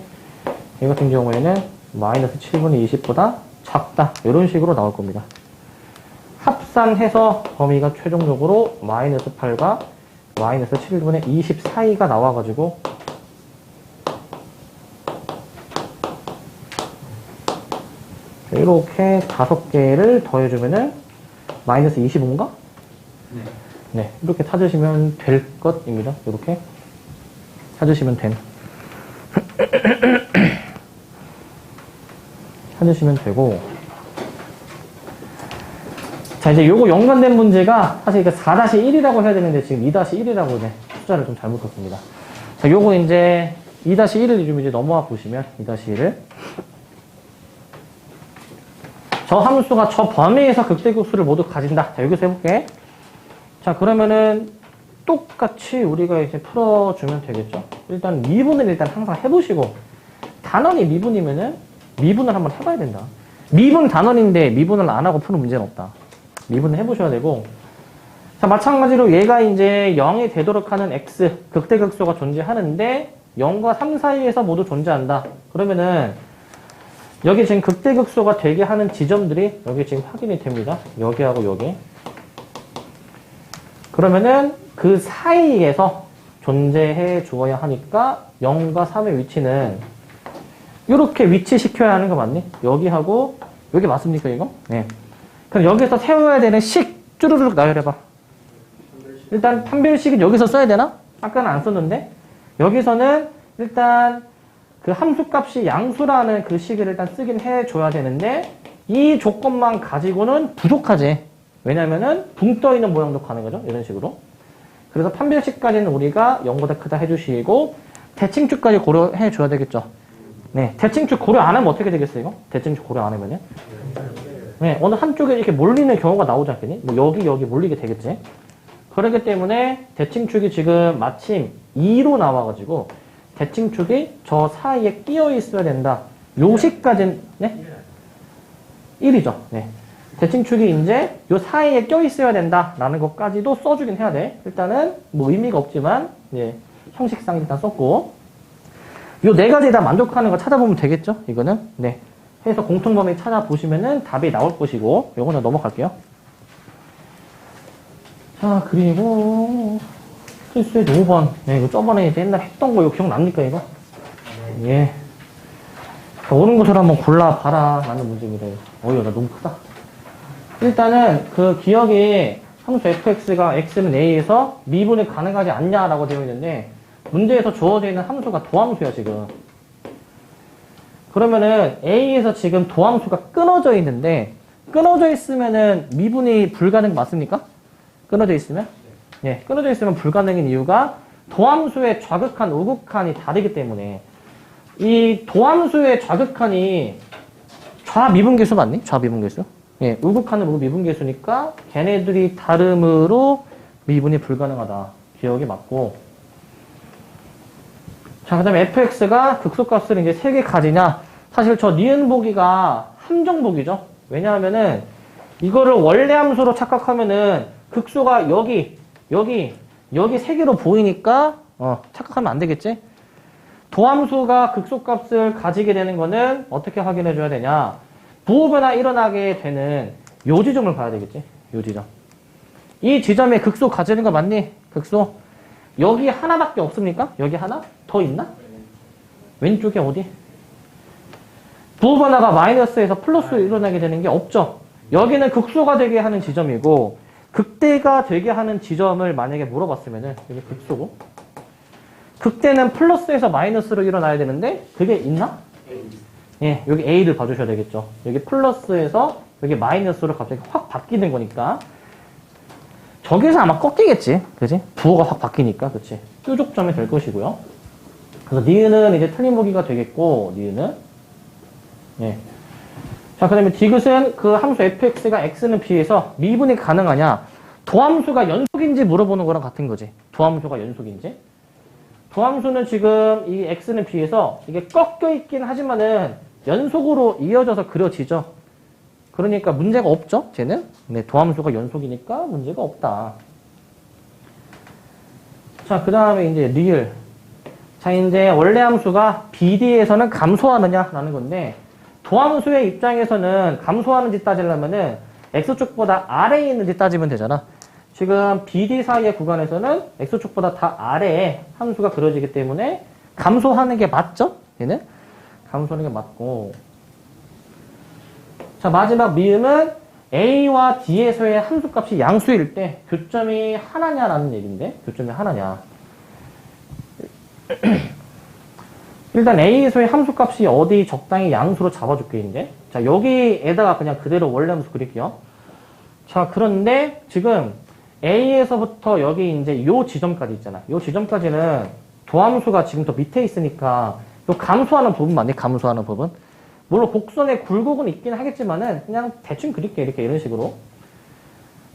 이 같은 경우에는 마이너스 7분의 20보다 작다. 이런 식으로 나올 겁니다. 합산해서 범위가 최종적으로 마이너스 8과 마이너스 7분의 20 사이가 나와가지고, 이렇게 5개를 더해주면은 마이너스 25인가? 네. 네, 이렇게 찾으시면 될 것입니다. 이렇게 찾으시면 찾으시면 되고, 자, 이제 요거 연관된 문제가 사실 이게 4-1이라고 해야 되는데 지금 2-1이라고 이제 숫자를 좀 잘못 썼습니다. 자, 요거 이제 2-1을 좀 이제 넘어와 보시면 2-1을 저 함수가 저 범위에서 극대극수를 모두 가진다. 자, 여기서 해볼게. 자, 그러면은 똑같이 우리가 이제 풀어주면 되겠죠. 일단 미분을 일단 항상 해보시고, 단원이 미분이면은 미분을 한번 해봐야 된다. 미분 단원인데 미분을 안 하고 푸는 문제는 없다. 미분을 해보셔야 되고, 자, 마찬가지로 얘가 이제 0이 되도록 하는 x, 극대극수가 존재하는데 0과 3 사이에서 모두 존재한다. 그러면은 여기 지금 극대극수가 되게 하는 지점들이 여기 지금 확인이 됩니다. 여기하고 여기. 그러면은 그 사이에서 존재해 주어야 하니까 0과 3의 위치는 이렇게 위치시켜야 하는 거 맞니? 여기하고 여기 맞습니까 이거? 네. 그럼 여기서 세워야 되는 식 쭈루룩 나열해봐. 일단 판별식은 여기서 써야 되나? 아까는 안 썼는데 여기서는 일단 그 함수값이 양수라는 그 식을 일단 쓰긴 해줘야 되는데 이 조건만 가지고는 부족하지. 왜냐면은 붕 떠있는 모양도 가능하죠. 이런 식으로. 그래서 판별식까지는 우리가 0보다 크다 해주시고 대칭축까지 고려해줘야 되겠죠. 네, 대칭축 고려 안 하면 어떻게 되겠어요 이거? 대칭축 고려 안 하면은? 네, 어느 한쪽에 이렇게 몰리는 경우가 나오지 않겠니? 뭐 여기 몰리게 되겠지. 그렇기 때문에 대칭축이 지금 마침 2로 나와가지고 대칭축이 저 사이에 끼어 있어야 된다. 요 식까지는, 네? 1이죠. 네. 대칭축이 이제 요 사이에 껴 있어야 된다. 라는 것까지도 써주긴 해야 돼. 일단은 뭐 의미가 없지만, 예, 형식상 일단 썼고. 요 네 가지 다 만족하는 거 찾아보면 되겠죠? 이거는. 네. 해서 공통범위 찾아보시면은 답이 나올 것이고, 요거는 넘어갈게요. 자, 그리고, 필수의 5번. 네, 이거 저번에 이제 옛날에 했던 거 이거 기억납니까, 이거? 예. 자, 오는 것을 한번 골라봐라. 라는 문제입니다. 어이구, 나 너무 크다. 일단은 그 기억이 함수 fx가 x는 a에서 미분이 가능하지 않냐라고 되어 있는데, 문제에서 주어져 있는 함수가 도함수야, 지금. 그러면은 a에서 지금 도함수가 끊어져 있는데, 끊어져 있으면은 미분이 불가능 맞습니까? 끊어져 있으면? 예, 끊어져 있으면 불가능인 이유가 도함수의 좌극한, 우극한이 다르기 때문에 이 도함수의 좌극한이 좌미분계수 맞니? 좌미분계수? 예, 우극한은 우미분계수니까 걔네들이 다름으로 미분이 불가능하다. 기억이 맞고. 자, 그 다음에 fx가 극소값을 이제 3개 가지냐? 사실 저 니은 보기가 함정보기죠. 왜냐하면은 이거를 원래 함수로 착각하면은 극소가 여기 3개로 보이니까 착각하면 안 되겠지? 도함수가 극소값을 가지게 되는 거는 어떻게 확인해 줘야 되냐? 부호변화 일어나게 되는 요 지점을 봐야 되겠지? 요 지점. 이 지점에 극소 가지는 거 맞니? 극소. 여기 하나밖에 없습니까? 여기 하나? 더 있나? 왼쪽에 어디? 부호변화가 마이너스에서 플러스로 일어나게 되는 게 없죠? 여기는 극소가 되게 하는 지점이고, 극대가 되게 하는 지점을 만약에 물어봤으면은, 여기 극소고, 극대는 플러스에서 마이너스로 일어나야 되는데, 그게 있나? 예, 여기 A를 봐주셔야 되겠죠. 여기 플러스에서 여기 마이너스로 갑자기 확 바뀌는 거니까, 저기서 아마 꺾이겠지. 그지? 부호가 확 바뀌니까, 그치? 뾰족점이 될 것이고요. 그래서 니은은 이제 틀린 보기가 되겠고, 니은은. 예. 자, 그 다음에 디귿은 그 함수 fx가 x는 b에서 미분이 가능하냐? 도함수가 연속인지 물어보는 거랑 같은 거지. 도함수가 연속인지. 도함수는 지금 이 x는 b에서 이게 꺾여 있긴 하지만은 연속으로 이어져서 그려지죠. 그러니까 문제가 없죠, 쟤는. 네, 도함수가 연속이니까 문제가 없다. 자, 그 다음에 이제 리을. 자, 이제 원래 함수가 bd에서는 감소하느냐라는 건데, 도함수의 입장에서는 감소하는지 따지려면은 x축보다 아래에 있는지 따지면 되잖아. 지금 BD 사이의 구간에서는 x축보다 다 아래에 함수가 그려지기 때문에 감소하는 게 맞죠? 얘는? 감소하는 게 맞고. 자, 마지막 미음은 A와 D에서의 함수값이 양수일 때 교점이 하나냐라는 얘기인데, 교점이 하나냐. 일단 A에서의 함수값이 어디 적당히 양수로 잡아줄게, 이제. 자, 여기에다가 그냥 그대로 원래 함수 그릴게요. 자, 그런데 지금 A에서부터 여기 이제 요 지점까지 있잖아. 요 지점까지는 도함수가 지금 더 밑에 있으니까 요 감소하는 부분 맞니? 감소하는 부분. 물론 곡선에 굴곡은 있긴 하겠지만은 그냥 대충 그릴게, 이렇게 이런 식으로.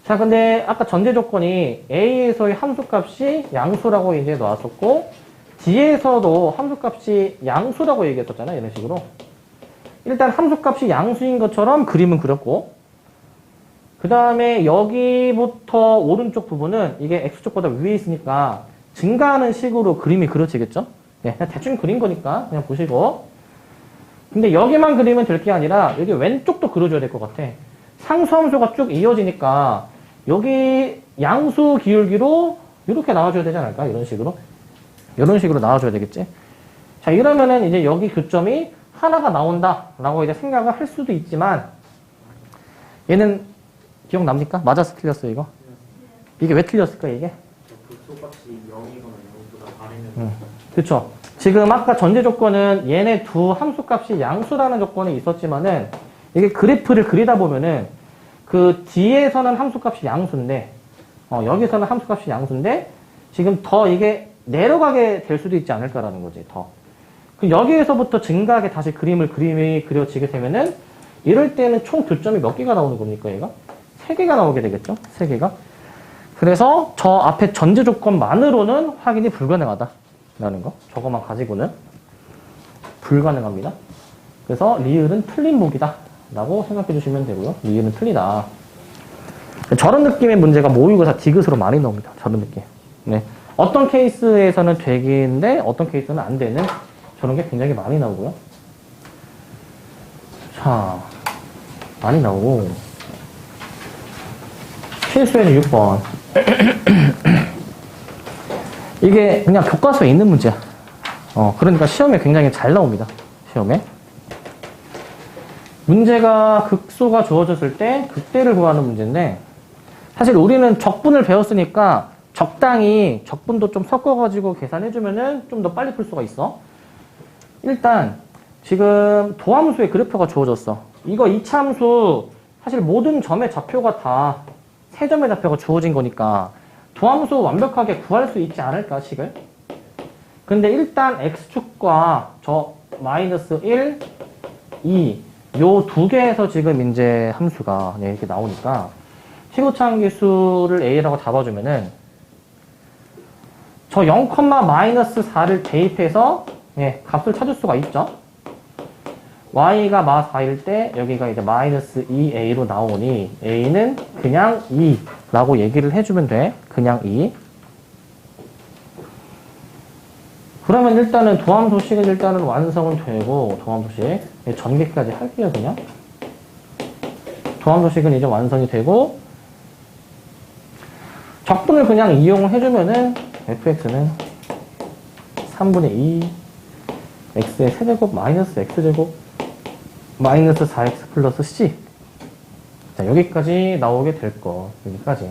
자, 근데 아까 전제 조건이 A에서의 함수값이 양수라고 이제 나왔었고, D에서도 함수값이 양수라고 얘기했었잖아, 이런 식으로. 일단 함수값이 양수인 것처럼 그림은 그렸고, 그 다음에 여기부터 오른쪽 부분은 이게 x축보다 위에 있으니까 증가하는 식으로 그림이 그려지겠죠? 네, 그냥 대충 그린 거니까 그냥 보시고. 근데 여기만 그리면 될 게 아니라 여기 왼쪽도 그려줘야 될 것 같아. 상수함수가 쭉 이어지니까 여기 양수 기울기로 이렇게 나와줘야 되지 않을까? 이런 식으로. 이런 식으로 나와줘야 되겠지? 자, 이러면은 이제 여기 교점이 하나가 나온다라고 이제 생각을 할 수도 있지만, 얘는 기억납니까? 맞아서 틀렸어요, 이거? 이게 왜 틀렸을까, 이게? 극소값이 0이거나 0보다 다르면. 그쵸. 지금 아까 전제 조건은 얘네 두 함수값이 양수라는 조건이 있었지만은, 이게 그래프를 그리다 보면은, 그 뒤에서는 함수값이 양수인데, 여기서는 함수값이 양수인데, 지금 더 이게 내려가게 될 수도 있지 않을까라는 거지, 더. 그럼 여기에서부터 증가하게 다시 그림이 그려지게 되면은, 이럴 때는 총 교점이 몇 개가 나오는 겁니까, 얘가? 3개가 나오게 되겠죠? 3개가. 그래서 저 앞에 전제 조건만으로는 확인이 불가능하다라는 거. 저것만 가지고는 불가능합니다. 그래서 리을은 틀린 보기다 라고 생각해 주시면 되고요. 리을은 틀리다. 저런 느낌의 문제가 모의고사 디귿으로 많이 나옵니다. 저런 느낌. 네. 어떤 케이스에서는 되는데 어떤 케이스는 안 되는 저런 게 굉장히 많이 나오고요. 자, 많이 나오고. 필수에는 6번. 이게 그냥 교과서에 있는 문제야. 그러니까 시험에 굉장히 잘 나옵니다. 시험에. 문제가 극소가 주어졌을 때 극대를 구하는 문제인데, 사실 우리는 적분을 배웠으니까 적당히 적분도 좀 섞어가지고 계산해주면은 좀 더 빨리 풀 수가 있어. 일단, 지금 도함수의 그래프가 주어졌어. 이거 이차함수, 사실 모든 점의 좌표가 다 세 점의 좌표가 주어진 거니까 도함수 완벽하게 구할 수 있지 않을까, 식을? 근데 일단 x축과 저 마이너스 1, 2, 요 두 개에서 지금 이제 함수가 이렇게 나오니까 시고차함계수를 a라고 잡아주면은 저 0, 마이너스 4를 대입해서 값을 찾을 수가 있죠. y가 마 4일 때 여기가 이제 마이너스 2a로 나오니 a는 그냥 2라고 얘기를 해주면 돼. 그냥 2. 그러면 일단은 도함수식은 일단은 완성은 되고, 도함수식 전개까지 할게요. 그냥 도함수식은 이제 완성이 되고, 적분을 그냥 이용을 해주면은 fx는 3분의 2 x의 세제곱 마이너스 x제곱 마이너스 4x 플러스 c. 자, 여기까지 나오게 될 거. 여기까지.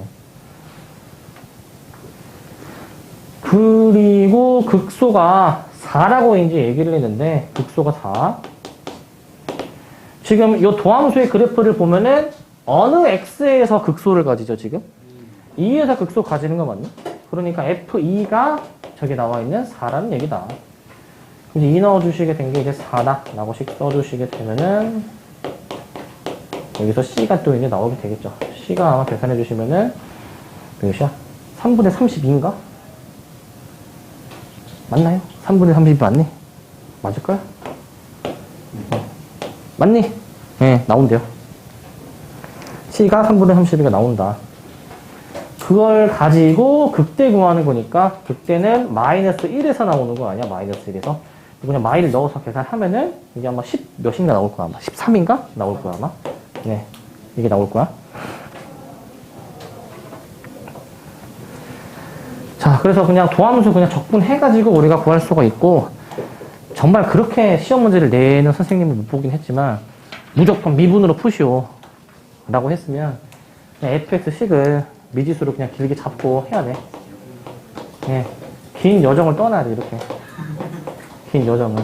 그리고 극소가 4라고 이제 얘기를 했는데, 극소가 4. 지금 이 도함수의 그래프를 보면은 어느 x에서 극소를 가지죠, 지금? 2에서 극소 가지는 거 맞니? 그러니까 f2가 저기 나와 있는 4라는 얘기다. 이제 2 넣어주시게 된 게 이제 4다 라고씩 써주시게 되면은 여기서 C가 또 이제 나오게 되겠죠. C가 아마 계산해 주시면은 몇이야? 3분의 32인가? 맞나요? 3분의 32 맞니? 맞을까요? 맞니? 네, 나온대요. C가 3분의 32가 나온다. 그걸 가지고 극대 구하는 거니까 극대는 마이너스 1에서 나오는 거 아니야? 마이너스 1에서. 그냥 마이를 넣어서 계산하면은 이게 아마 10 몇인가 나올 거야. 아마 13인가? 나올 거야 아마. 네, 이게 나올 거야. 자, 그래서 그냥 도함수 그냥 적분해가지고 우리가 구할 수가 있고, 정말 그렇게 시험 문제를 내는 선생님을 못 보긴 했지만 무조건 미분으로 푸시오 라고 했으면 그냥 fx식을 미지수로 그냥 길게 잡고 해야 돼. 네, 긴 여정을 떠나야 돼. 이렇게 긴 여정을.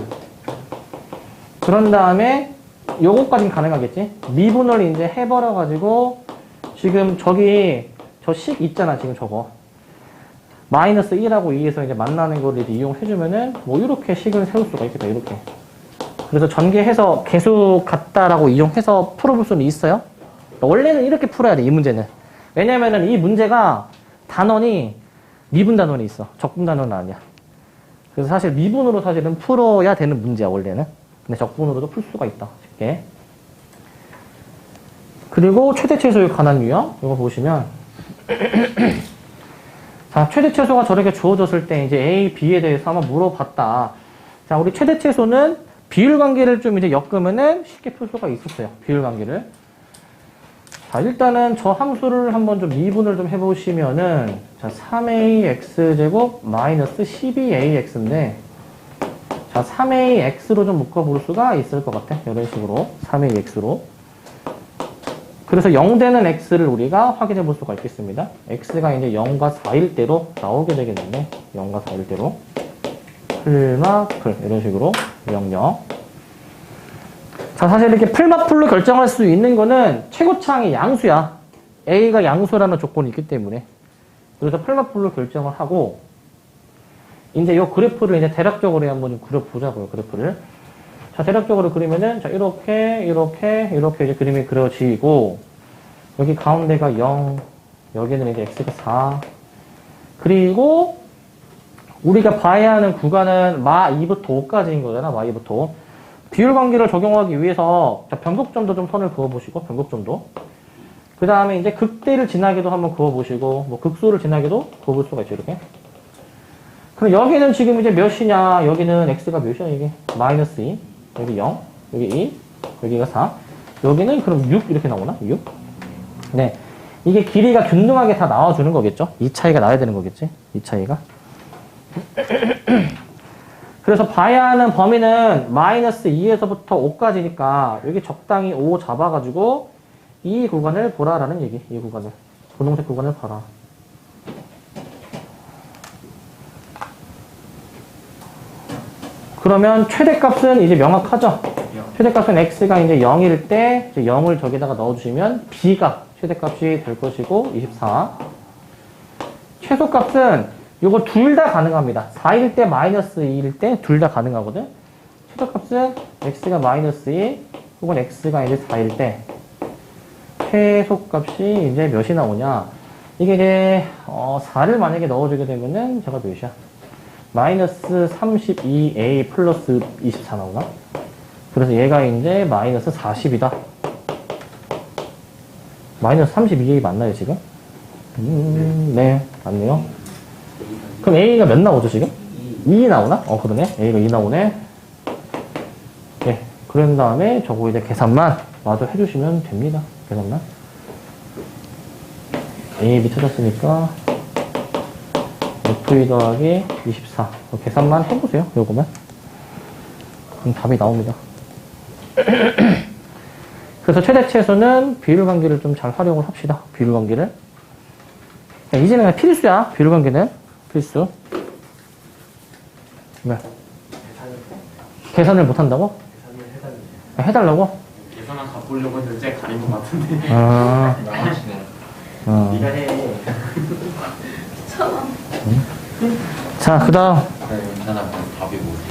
그런 다음에 요거까진 가능하겠지. 미분을 이제 해버려가지고 지금 저기 저 식 있잖아. 지금 저거 마이너스 1하고 2에서 이제 만나는 거를 이제 이용해주면은 뭐 이렇게 식을 세울 수가 있겠다. 이렇게. 그래서 전개해서 개수 같다라고 이용해서 풀어볼 수는 있어요. 원래는 이렇게 풀어야 돼. 이 문제는. 왜냐면은 이 문제가 단원이 미분 단원이 있어. 적분 단원은 아니야. 그래서 사실 미분으로 사실은 풀어야 되는 문제야, 원래는. 근데 적분으로도 풀 수가 있다. 쉽게. 그리고 최대 최소에 관한 유형. 이거 보시면. 자, 최대 최소가 저렇게 주어졌을 때 이제 A, B에 대해서 한번 물어봤다. 자, 우리 최대 최소는 비율 관계를 좀 이제 엮으면은 쉽게 풀 수가 있었어요. 비율 관계를. 자, 일단은 저 함수를 한번 좀 미분을 좀 해보시면은, 자, 3ax제곱 마이너스 12ax인데, 자, 3ax로 좀 묶어볼 수가 있을 것 같아. 이런 식으로. 3ax로. 그래서 0되는 x를 우리가 확인해 볼 수가 있겠습니다. x가 이제 0과 4일 대로 나오게 되겠는데, 0과 4일 대로. 풀마풀. 이런 식으로. 0, 0. 자, 사실 이렇게 풀마풀로 결정할 수 있는 거는 최고차항이 양수야. A가 양수라는 조건이 있기 때문에. 그래서 풀마풀로 결정을 하고, 이제 요 그래프를 이제 대략적으로 한번 좀 그려보자고요, 그래프를. 자, 대략적으로 그리면은, 자, 이렇게 이제 그림이 그려지고, 여기 가운데가 0, 여기는 이제 x가 4. 그리고, 우리가 봐야 하는 구간은 마 2부터 5까지인 거잖아, 마 2부터 5. 비율 관계를 적용하기 위해서, 자, 변곡점도 좀 선을 그어보시고, 변곡점도. 그 다음에 이제 극대를 지나게도 한번 그어보시고, 뭐 극소를 지나게도 그어볼 수가 있죠, 이렇게. 그럼 여기는 지금 이제 몇이냐, 여기는 x가 몇이야, 이게? 마이너스 2. 여기 0, 여기 2. 여기가 4. 여기는 그럼 6 이렇게 나오나? 6? 네. 이게 길이가 균등하게 다 나와주는 거겠죠? 이 차이가 나야 되는 거겠지? 이 차이가. 그래서 봐야 하는 범위는 마이너스 2에서부터 5까지니까 여기 적당히 5 잡아가지고 이 구간을 보라라는 얘기. 이 구간을. 분홍색 구간을 봐라. 그러면 최대값은 이제 명확하죠? 최대값은 x가 이제 0일 때 이제 0을 저기다가 넣어주시면 b가 최대값이 될 것이고 24. 최소값은 요거 둘 다 가능합니다. 4일 때 마이너스 2일 때 둘 다 가능하거든. 최소값은 x가 마이너스 2 혹은 x가 이제 4일 때 최소값이 이제 몇이 나오냐. 이게 이제 4를 만약에 넣어주게 되면은 제가 몇이야? 마이너스 32a 플러스 24 나오나? 그래서 얘가 이제 마이너스 40이다. 마이너스 32a 맞나요, 지금? 네, 맞네요. 그럼 a가 몇 나오죠, 지금? 2 나오나? 그러네. a가 2 나오네. 네, 그런 다음에 저거 이제 계산만 마저 해주시면 됩니다. 계산만. a, b 찾았으니까 f2 더하기 24. 계산만 해보세요, 요거만. 그럼 답이 나옵니다. 그래서 최대치에서는 비율 관계를 좀 잘 활용을 합시다. 비율 관계를. 이제는 그냥 필수야. 비율 관계는 필수. 왜? 계산을 못한다고? 계산을 해달래요. 해달라고? 계산만 가보려고 했는데 가린 것 같은데. 네가 해. 자, 그 다음. 괜찮아. 답이 뭐지?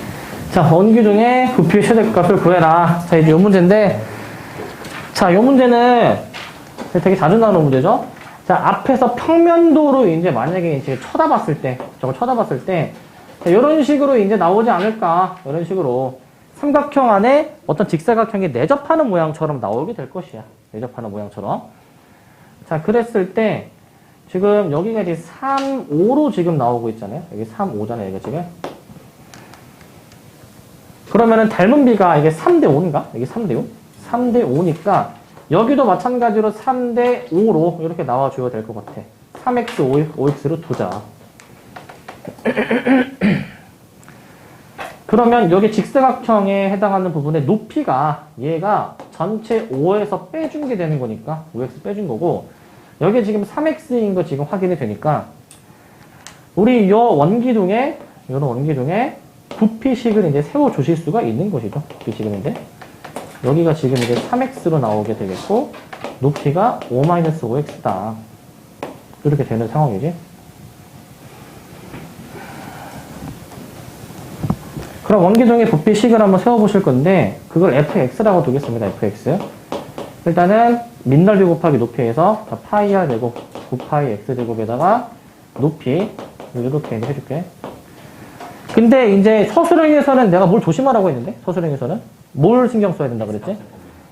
자, 원기둥의 부피 최대값을 구해라. 자, 이제 요 문제인데, 자, 요 문제는 되게 자주 나오는 문제죠? 자, 앞에서 평면도로 이제 만약에 이제 쳐다봤을 때, 저걸 쳐다봤을 때, 자, 이런 식으로 이제 나오지 않을까. 이런 식으로. 삼각형 안에 어떤 직사각형이 내접하는 모양처럼 나오게 될 것이야. 내접하는 모양처럼. 자, 그랬을 때, 지금 여기가 이제 3, 5로 지금 나오고 있잖아요. 여기 3, 5잖아요, 이거 지금. 그러면은 닮은 비가 이게 3대 5인가? 이게 3대 5? 3대 5니까 여기도 마찬가지로 3대 5로 이렇게 나와줘야 될 것 같아. 3x, 5x로 두자. 그러면 여기 직사각형에 해당하는 부분의 높이가 얘가 전체 5에서 빼준 게 되는 거니까 5x 빼준 거고 여기 지금 3x인 거 지금 확인이 되니까 우리 요 원기둥에 요런 원기둥에 부피식을 이제 세워주실 수가 있는 것이죠. 부피식인데 여기가 지금 이제 3x로 나오게 되겠고 높이가 5-5x다. 이렇게 되는 상황이지. 그럼 원기둥의 부피식을 한번 세워보실 건데 그걸 fx라고 두겠습니다. fx. 일단은 민넓이 곱하기 높이에서 파이 r 제곱 9파이 x 제곱에다가 높이 이렇게 이제 해줄게. 근데 이제 서술형에서는 내가 뭘 조심하라고 했는데 서술형에서는 뭘 신경 써야 된다 그랬지?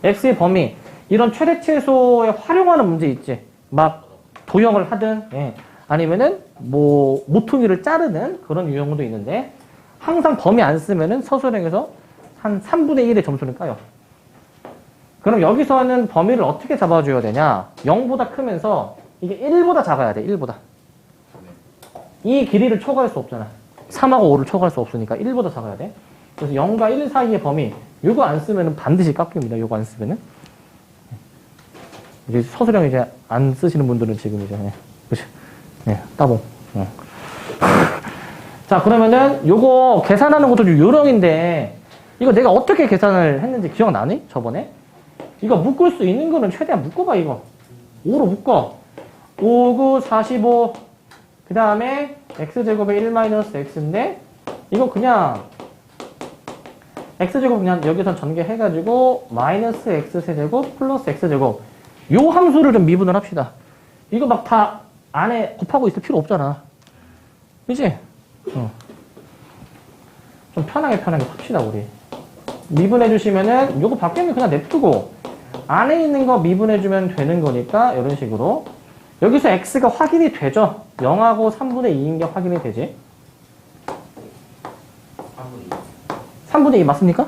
x의 범위 이런 최대치에서에 활용하는 문제 있지. 막 도형을 하든 아니면은 뭐 모퉁이를 자르는 그런 유형도 있는데 항상 범위 안 쓰면은 서술형에서 한 3분의 1의 점수를 까요. 그럼 여기서는 범위를 어떻게 잡아줘야 되냐? 0보다 크면서 이게 1보다 작아야 돼. 1보다. 이 길이를 초과할 수 없잖아. 3하고 5를 초과할 수 없으니까 1보다 작아야 돼. 그래서 0과 1 사이의 범위 요거 안 쓰면은 반드시 깎입니다. 요거 안 쓰면은. 이제 서술형 이제 안 쓰시는 분들은 지금 이제 그치? 따봉. 자, 그러면은 요거 계산하는 것도 좀 요령인데 이거 내가 어떻게 계산을 했는지 기억나니? 저번에? 이거 묶을 수 있는 거는 최대한 묶어봐, 이거. 5로 묶어. 5, 9, 45. 그 다음에 x제곱에 1-x인데 이거 그냥 x제곱 그냥 여기선 전개해가지고 마이너스 x세제곱 플러스 x제곱 요 함수를 좀 미분을 합시다. 이거 막 다 안에 곱하고 있을 필요 없잖아. 그치? 좀 편하게 합시다, 우리. 미분해주시면은 요거 밖에는 그냥 냅두고 안에 있는 거 미분해주면 되는 거니까 이런 식으로 여기서 x가 확인이 되죠? 0하고 3분의 2인 게 확인이 되지? 3분의 2 맞습니까?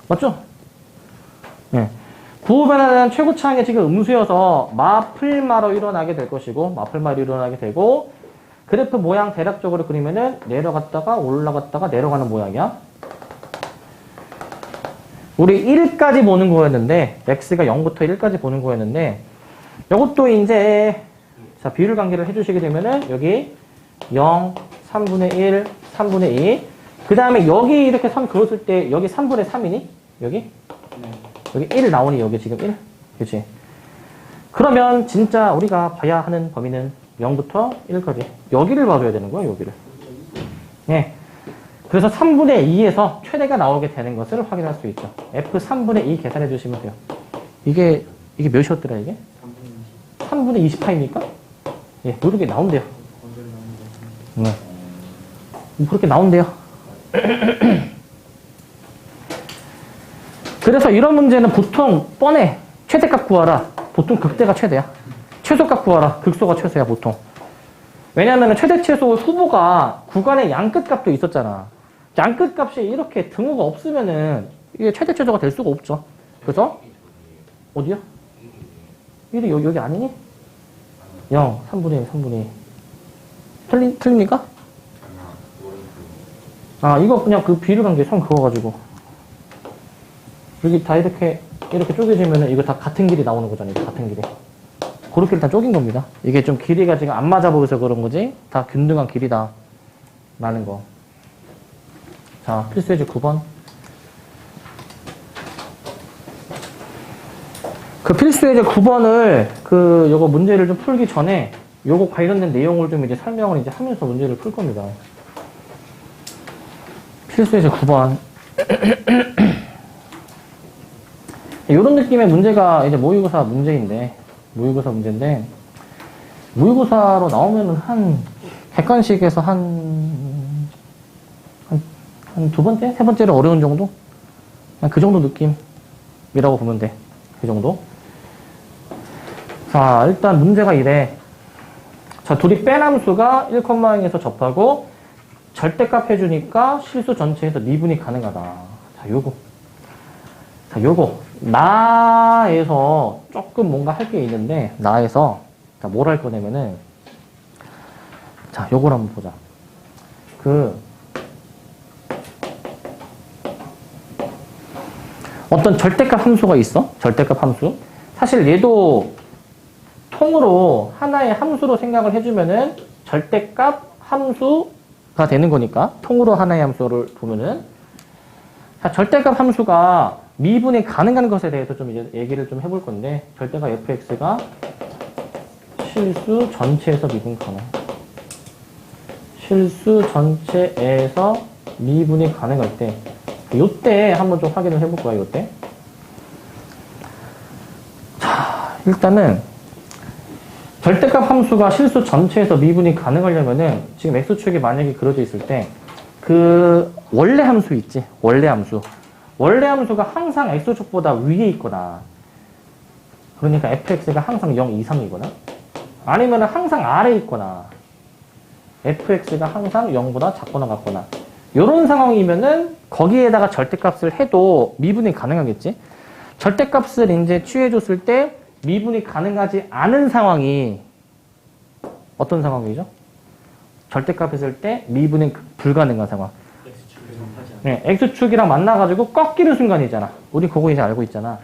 맞죠? 네. 구호변화는 최고차항이 지금 음수여서 마플마로 일어나게 될 것이고, 마플마로 일어나게 되고, 그래프 모양 대략적으로 그리면은 내려갔다가 올라갔다가 내려가는 모양이야. 우리 1까지 보는 거였는데, x가 0부터 1까지 보는 거였는데, 이것도 이제, 자, 비율 관계를 해주시게 되면은, 여기 0, 3분의 1, 3분의 2. 그 다음에 여기 이렇게 선 그었을 때, 여기 3분의 3이니? 여기? 네. 여기 1 나오니, 여기 지금 1? 그치? 그러면 진짜 우리가 봐야 하는 범위는 0부터 1까지. 여기를 봐줘야 되는 거야, 여기를. 네. 그래서 3분의 2에서 최대가 나오게 되는 것을 확인할 수 있죠. F 3분의 2 계산해 주시면 돼요. 이게 몇이었더라, 이게? 3분의 20파입니까? 예, 모르게 나온대요. 네. 그렇게 나온대요. 그래서 이런 문제는 보통 뻔해. 최대값 구하라. 보통 극대가 최대야. 최소값 구하라. 극소가 최소야, 보통. 왜냐하면 최대 최소 후보가 구간의 양끝값도 있었잖아. 양끝값이 이렇게 등호가 없으면은 이게 최대 최소가 될 수가 없죠. 그래서 어디요? 1이 여기 아니니? 0, 3분의 1, 3분의 2. 틀립니까? 아, 이거 그냥 그 비율 관계 선 그어가지고. 여기 다 이렇게 쪼개지면은 이거 다 같은 길이 나오는 거잖아요. 이거 같은 길이. 그렇게 일단 쪼갠 겁니다. 이게 좀 길이가 지금 안 맞아 보여서 그런 거지. 다 균등한 길이다. 라는 거. 자, 필수예제 9번. 그 필수예제 9번을 요거 문제를 좀 풀기 전에 요거 관련된 내용을 좀 이제 설명을 이제 하면서 문제를 풀 겁니다. 필수예제 9번. 이런 느낌의 문제가 이제 모의고사 문제인데, 모의고사로 나오면은 객관식에서 한 두 번째? 세 번째로 어려운 정도? 그냥 그 정도 느낌이라고 보면 돼. 그 정도. 자, 일단 문제가 이래. 자, 둘이 뺀 함수가 1,0에서 접하고, 절대값 해주니까 실수 전체에서 미분이 가능하다. 자, 요거. 나에서 조금 뭔가 할 게 있는데, 나에서, 자, 뭘 할 거냐면은, 자, 요걸 한번 보자. 어떤 절대값 함수가 있어? 절대값 함수. 사실 얘도 통으로 하나의 함수로 생각을 해주면은 절대값 함수가 되는 거니까, 통으로 하나의 함수를 보면은, 자, 절대값 함수가 미분이 가능한 것에 대해서 좀 이제 얘기를 좀 해볼 건데, 절대값 fx가 실수 전체에서 미분 가능. 실수 전체에서 미분이 가능할 때, 요때 한번 좀 확인을 해볼 거야, 요때. 자, 일단은, 절대값 함수가 실수 전체에서 미분이 가능하려면은, 지금 x축이 만약에 그려져 있을 때, 원래 함수 있지? 원래 함수. 원래 함수가 항상 x축보다 위에 있거나, 그러니까 fx가 항상 0 이상이거나, 아니면 항상 아래에 있거나, fx가 항상 0보다 작거나 같거나, 요런 상황이면은, 거기에다가 절대값을 해도 미분이 가능하겠지? 절대값을 이제 취해줬을 때, 미분이 가능하지 않은 상황이, 어떤 상황이죠? 절대값 했을 때, 미분이 불가능한 상황. 네, x축이랑 만나가지고 꺾이는 순간이잖아. 우리 그거 이제 알고 있잖아.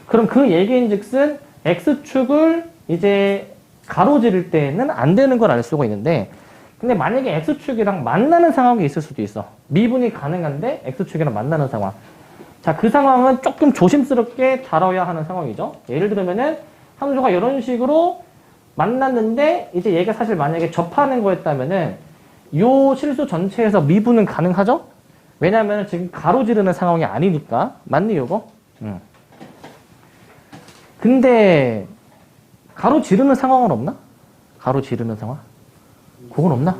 그럼 그 얘기인 즉슨 x축을 이제 가로지를 때는 안 되는 걸 알 수가 있는데, 근데 만약에 x축이랑 만나는 상황이 있을 수도 있어. 미분이 가능한데 x축이랑 만나는 상황. 자, 그 상황은 조금 조심스럽게 다뤄야 하는 상황이죠. 예를 들면은 함수가 이런 식으로 만났는데 이제 얘가 사실 만약에 접하는 거였다면은 요 실수 전체에서 미분은 가능하죠? 왜냐하면 지금 가로지르는 상황이 아니니까. 맞니, 요거? 근데, 가로지르는 상황은 없나? 가로지르는 상황? 그건 없나?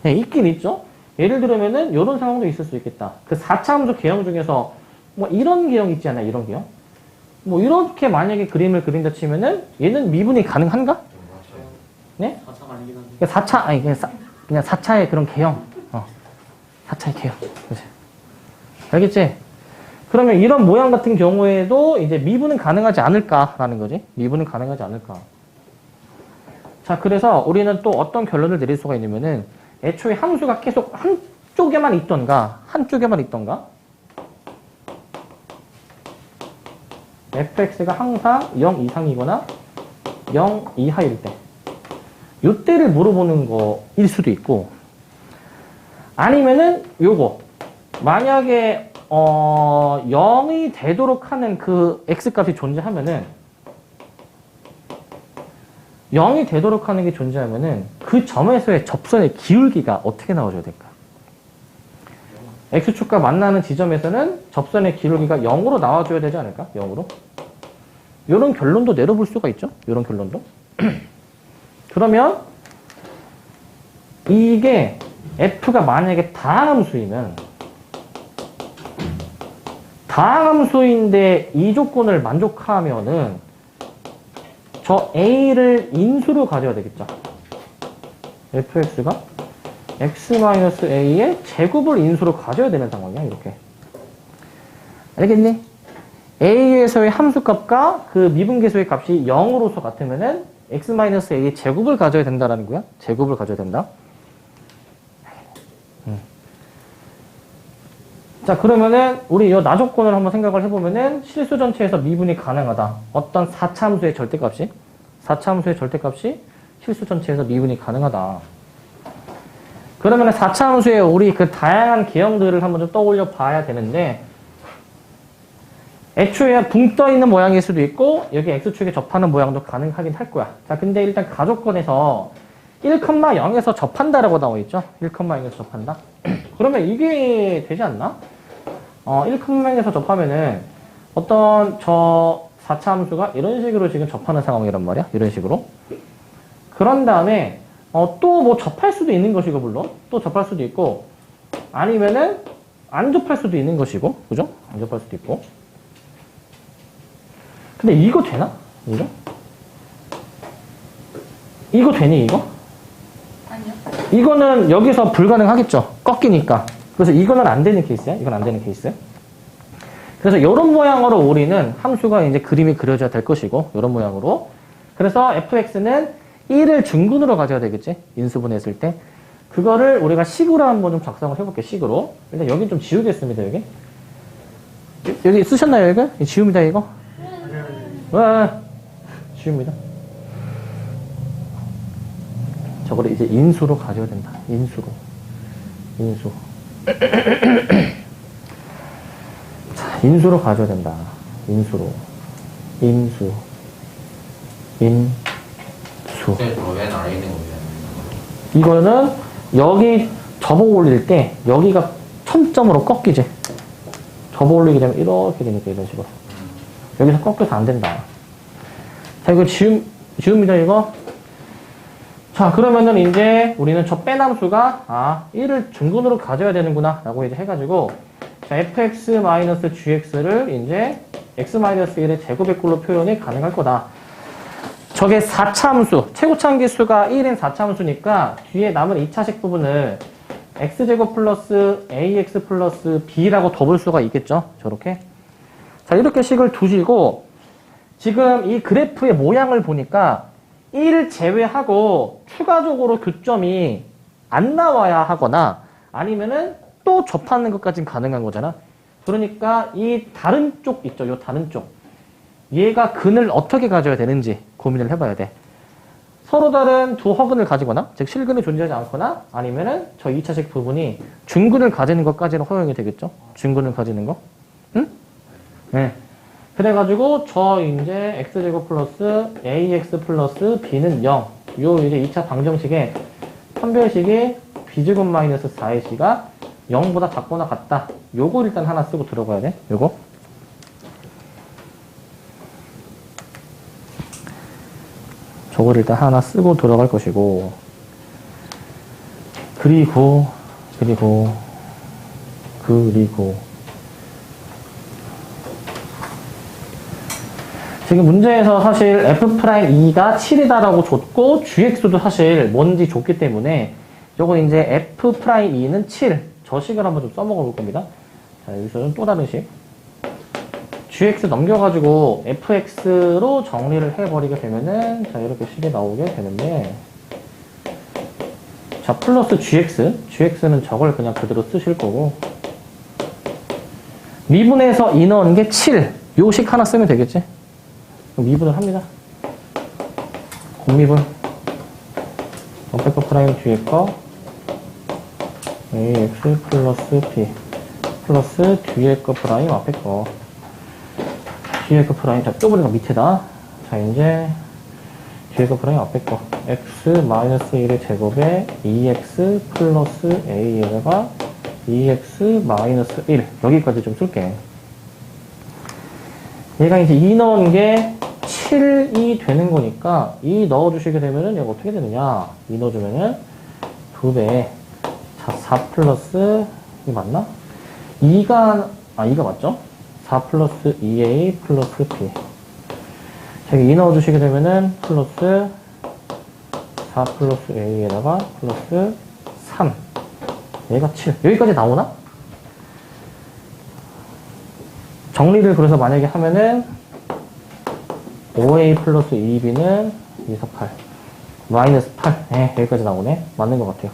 네, 있긴 있죠? 예를 들면은, 요런 상황도 있을 수 있겠다. 그 4차 함수 개형 중에서, 뭐, 이런 개형 있지 않아요? 이런 개형? 뭐, 이렇게 만약에 그림을 그린다 치면은, 얘는 미분이 가능한가? 네? 4차가 아니긴 한데. 4차, 아니, 그냥 4차의 그런 개형. 4차의 개형. 그치? 알겠지? 그러면 이런 모양 같은 경우에도 이제 미분은 가능하지 않을까라는 거지. 미분은 가능하지 않을까. 자, 그래서 우리는 또 어떤 결론을 내릴 수가 있냐면은 애초에 함수가 계속 한쪽에만 있던가 fx가 항상 0 이상이거나 0 이하일 때 이때를 물어보는 거일 수도 있고, 아니면은 요거 만약에 0이 되도록 하는 그 x값이 존재하면은 0이 되도록 하는 게 존재하면은 그 점에서의 접선의 기울기가 어떻게 나와줘야 될까? x축과 만나는 지점에서는 접선의 기울기가 0으로 나와줘야 되지 않을까? 0으로. 이런 결론도 내려볼 수가 있죠. 이런 결론도. 그러면 이게 f가 만약에 다항함수이면, 다항함수인데 이 조건을 만족하면은 저 a를 인수로 가져야 되겠죠. fx가 x-a의 제곱을 인수로 가져야 되는 상황이야. 이렇게. 알겠니? a에서의 함수값과 그 미분계수의 값이 0으로서 같으면은 x-a의 제곱을 가져야 된다라는 거야. 제곱을 가져야 된다. 자, 그러면은 우리 이 나조건을 한번 생각을 해보면은 실수 전체에서 미분이 가능하다. 어떤 4차 함수의 절대값이 4차 함수의 절대값이 실수 전체에서 미분이 가능하다. 그러면은 4차 함수의 우리 그 다양한 개형들을 한번 좀 떠올려 봐야 되는데, 애초에 붕 떠 있는 모양일 수도 있고 여기 x축에 접하는 모양도 가능하긴 할 거야. 자, 근데 일단 가조건에서 1,0에서 접한다라고 나와 있죠. 1,0에서 접한다. 그러면 이게 되지 않나? 1,0에서 접하면은 어떤 저 4차 함수가 이런 식으로 지금 접하는 상황이란 말이야. 이런 식으로. 그런 다음에 또 뭐 접할 수도 있는 것이고, 물론 또 접할 수도 있고, 아니면은 안 접할 수도 있는 것이고, 그죠? 안 접할 수도 있고. 근데 이거 되나? 이거 되니, 이거? 아니요. 이거는 여기서 불가능하겠죠. 꺾이니까. 그래서 이거는 안 되는 케이스야. 이건 안 되는 케이스. 그래서 이런 모양으로 우리는 함수가 이제 그림이 그려져야 될 것이고, 이런 모양으로. 그래서 fx는 1을 중근으로 가져야 되겠지. 인수분해했을 때. 그거를 우리가 식으로 한번 좀 작성을 해볼게요. 식으로. 일단 여기 좀 지우겠습니다. 여기 쓰셨나요, 이거? 지웁니다, 이거. 와, 지웁니다. 저거를 이제 인수로 가져야 된다. 인수. 자, 인수로 가져야 된다. 인수. 왼 아래 있는 거예요. 이거는 여기 접어 올릴 때 여기가 천점으로 꺾이지. 접어 올리게 되면 이렇게 되니까 이런 식으로. 여기서 꺾여서 안 된다. 자, 이거 지웁니다, 이거. 자, 그러면은 이제 우리는 저 빼남수가 1을 중근으로 가져야 되는구나 라고 이제 해가지고, 자, fx-gx를 이제 x-1의 제곱의 꼴로 표현이 가능할 거다. 저게 4차 함수, 최고차 함수가 1인 4차 함수니까 뒤에 남은 2차식 부분을 x제곱 플러스 ax 플러스 b라고 덮을 수가 있겠죠. 저렇게. 자, 이렇게 식을 두시고, 지금 이 그래프의 모양을 보니까 1을 제외하고 추가적으로 교점이 안 나와야 하거나 아니면은 또 접하는 것까지는 가능한 거잖아. 그러니까 이 다른 쪽 있죠. 이 다른 쪽. 얘가 근을 어떻게 가져야 되는지 고민을 해봐야 돼. 서로 다른 두 허근을 가지거나, 즉 실근이 존재하지 않거나, 아니면은 저 2차식 부분이 중근을 가지는 것까지는 허용이 되겠죠. 중근을 가지는 거. 응? 네. 그래가지고 저 이제 x제곱 플러스 ax 플러스 b는 0. 요 이제 2차 방정식에 판별식이 b제곱 마이너스 4ac가 0보다 작거나 같다. 요거 일단 하나 쓰고 들어가야 돼. 요거. 저걸 일단 하나 쓰고 들어갈 것이고, 그리고 지금 문제에서 사실 F'E가 7이다라고 줬고, GX도 사실 뭔지 줬기 때문에, 요거 이제 F'E는 7. 저 식을 한번 좀 써먹어 볼 겁니다. 자, 여기서는 또 다른 식. gx 넘겨가지고 fx로 정리를 해버리게 되면은, 자, 이렇게 식이 나오게 되는데, 자, 플러스 gx는 저걸 그냥 그대로 쓰실 거고, 미분에서 이 넣은 게 7. 요 식 하나 쓰면 되겠지? 그럼 미분을 합니다. 곱미분. 앞에 거 프라임 뒤에 거. ax 플러스 p. 플러스 뒤에 거 프라임 앞에 거. 뒤에 거 프라임. 자, 쪼그린 거 밑에다. 자, 이제 뒤에 거 프라임 앞에 거. x 마이너스 1의 제곱에 2x 플러스 a에다가 2x 마이너스 1. 여기까지 좀 쓸게. 얘가 이제 2 넣은 게 7이 되는 거니까 2 넣어주시게 되면은 얘가 어떻게 되느냐. 2 넣어주면은 2배. 자, 4 플러스, 이게 맞나? 2가 맞죠? 4 플러스 2a 플러스 p. 자, 2 넣어주시게 되면은 플러스 4 플러스 a에다가 플러스 3. 얘가 7. 여기까지 나오나? 정리를 그래서 만약에 하면은 5a 플러스 2b는 2, 4, 8. 마이너스 8. 네, 여기까지 나오네. 맞는 것 같아요.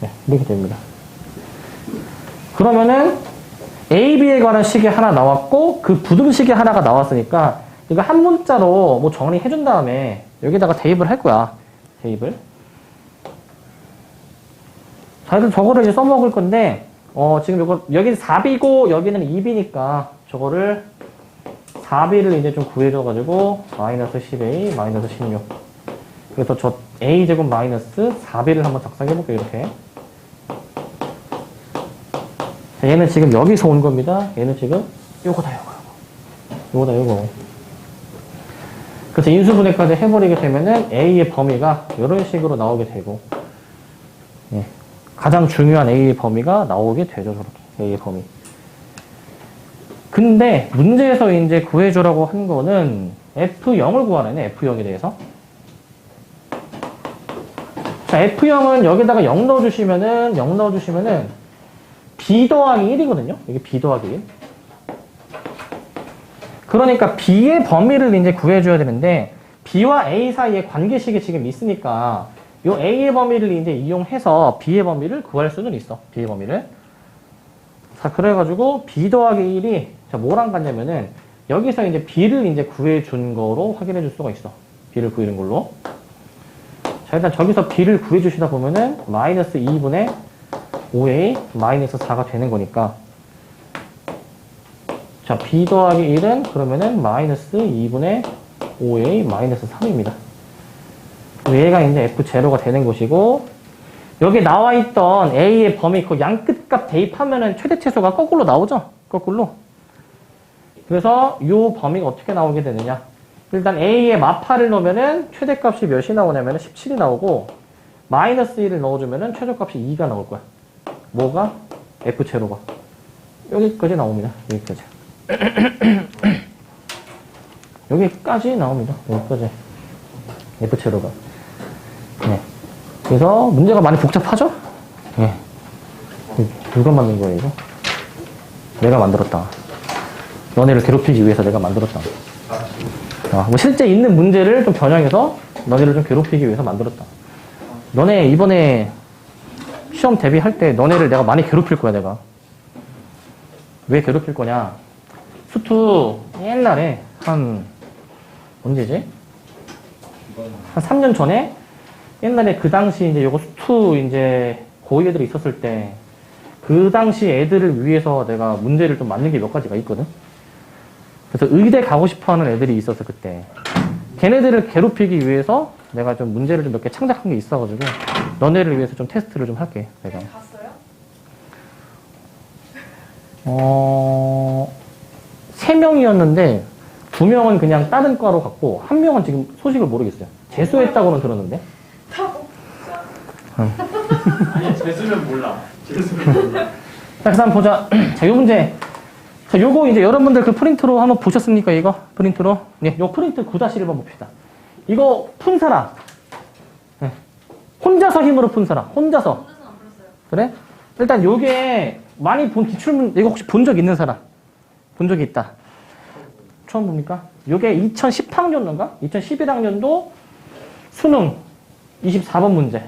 네, 이렇게 됩니다. 그러면은 a, b에 관한 식이 하나 나왔고 그 부등식이 하나가 나왔으니까 이거 한 문자로 뭐 정리해준 다음에 여기다가 대입을 할 거야. 대입을. 자, 그래서 저거를 이제 써먹을 건데, 지금 요거, 여기는 4b고, 여기는 2b니까, 저거를, 4b를 이제 좀 구해줘가지고, 마이너스 10a, 마이너스 16. 그래서 저 a제곱 마이너스 4b를 한번 작성해볼게요, 이렇게. 자, 얘는 지금 여기서 온 겁니다. 얘는 지금, 요거다, 요거. 그래서 인수분해까지 해버리게 되면은, a의 범위가 이런 식으로 나오게 되고, 예. 가장 중요한 A의 범위가 나오게 되죠, 저렇게. A의 범위. 근데, 문제에서 이제 구해주라고 한 거는 F0을 구하네, F0에 대해서. 자, F0은 여기다가 0 넣어주시면은, B 더하기 1이거든요? 이게 B 더하기 1. 그러니까 B의 범위를 이제 구해줘야 되는데, B와 A 사이에 관계식이 지금 있으니까, 요 A의 범위를 이제 이용해서 B의 범위를 구할 수는 있어. B의 범위를. 자, 그래가지고 B 더하기 1이 자, 뭐랑 같냐면은 여기서 이제 B를 이제 구해준 거로 확인해 줄 수가 있어. B를 구해준 걸로. 자, 일단 저기서 B를 구해주시다 보면은 마이너스 2분의 5A 마이너스 4가 되는 거니까. 자, B 더하기 1은 그러면은 마이너스 2분의 5A 마이너스 3입니다. 얘가 이제 F0가 되는 것이고, 여기 나와 있던 A의 범위, 그 양 끝값 대입하면은 최대치수가 거꾸로 나오죠? 거꾸로. 그래서 이 범위가 어떻게 나오게 되느냐. 일단 A의 마파를 넣으면은 최대값이 몇이 나오냐면은 17이 나오고, 마이너스 1을 넣어주면은 최저값이 2가 나올 거야. 뭐가? F0가. 여기까지 나옵니다. 여기까지. 여기까지 나옵니다. 여기까지. F0가. 네. 그래서 문제가 많이 복잡하죠? 네. 누가 만든 거예요, 이거? 내가 만들었다. 너네를 괴롭히기 위해서 내가 만들었다. 뭐 실제 있는 문제를 좀 변형해서 너네를 좀 괴롭히기 위해서 만들었다. 너네 이번에 시험 대비할 때 너네를 내가 많이 괴롭힐 거야, 내가. 왜 괴롭힐 거냐? 수투 옛날에 언제지? 한 3년 전에 옛날에 그 당시 이제 요거 수투 이제 고2 애들이 있었을 때 그 당시 애들을 위해서 내가 문제를 좀 만든 게 몇 가지가 있거든. 그래서 의대 가고 싶어 하는 애들이 있어서 그때 걔네들을 괴롭히기 위해서 내가 좀 문제를 좀 몇 개 창작한 게 있어가지고 너네를 위해서 좀 테스트를 좀 할게, 내가. 갔어요? 3명이었는데 2명은 그냥 다른 과로 갔고 1명은 지금 소식을 모르겠어요. 재수했다고는 들었는데. 아니, 재수는 몰라. 재수는 몰라. 자, 그래서 한번 보자. 자, 요 문제. 자, 요거 이제 여러분들 그 프린트로 한번 보셨습니까, 이거? 프린트로? 네, 요 프린트 9-1번 봅시다. 이거 푼 사람. 네. 혼자서 힘으로 푼 사람. 혼자서. 혼자서는 안 불렀어요. 그래? 일단 요게 많이 본 기출문, 이거 혹시 본 적 있는 사람? 본 적이 있다. 처음 봅니까? 요게 2010학년도인가? 2011학년도 수능 24번 문제.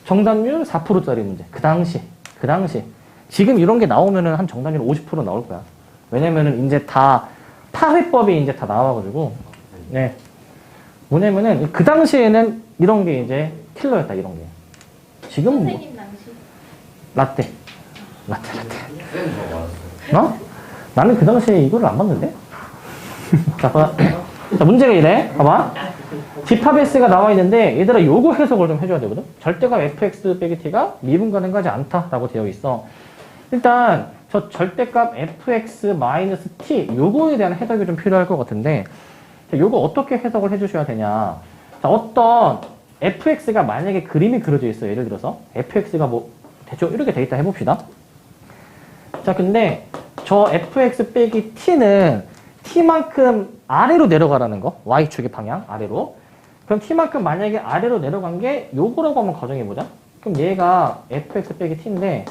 정답률 4%짜리 문제. 그 당시. 지금 이런 게 나오면은 한 정답률 50% 나올 거야. 왜냐면은 이제 다 파회법이 이제 다 나와가지고. 네. 뭐냐면은 그 당시에는 이런 게 이제 킬러였다, 이런 게. 지금 뭐. 선생님 당시. 라떼. 쌤 저거 알았어요. 어? 나는 그 당시에 이거를 안 봤는데? 자, 봐. 자, 문제가 이래. 봐봐. 집합S가 나와 있는데, 얘들아, 요거 해석을 좀 해줘야 되거든? 절대값 fx 빼기 t가 미분 가능하지 않다라고 되어 있어. 일단, 저 절대값 fx 마이너스 t, 요거에 대한 해석이 좀 필요할 것 같은데, 자, 요거 어떻게 해석을 해주셔야 되냐. 자, 어떤 fx가 만약에 그림이 그려져 있어. 예를 들어서, fx가 뭐, 대충 이렇게 돼 있다 해봅시다. 자, 근데, 저 fx 빼기 t는 t만큼 아래로 내려가라는 거. y축의 방향, 아래로. 그럼 t만큼 만약에 아래로 내려간 게 요거라고 한번 가정해보자. 그럼 얘가 fx 빼기 t인데,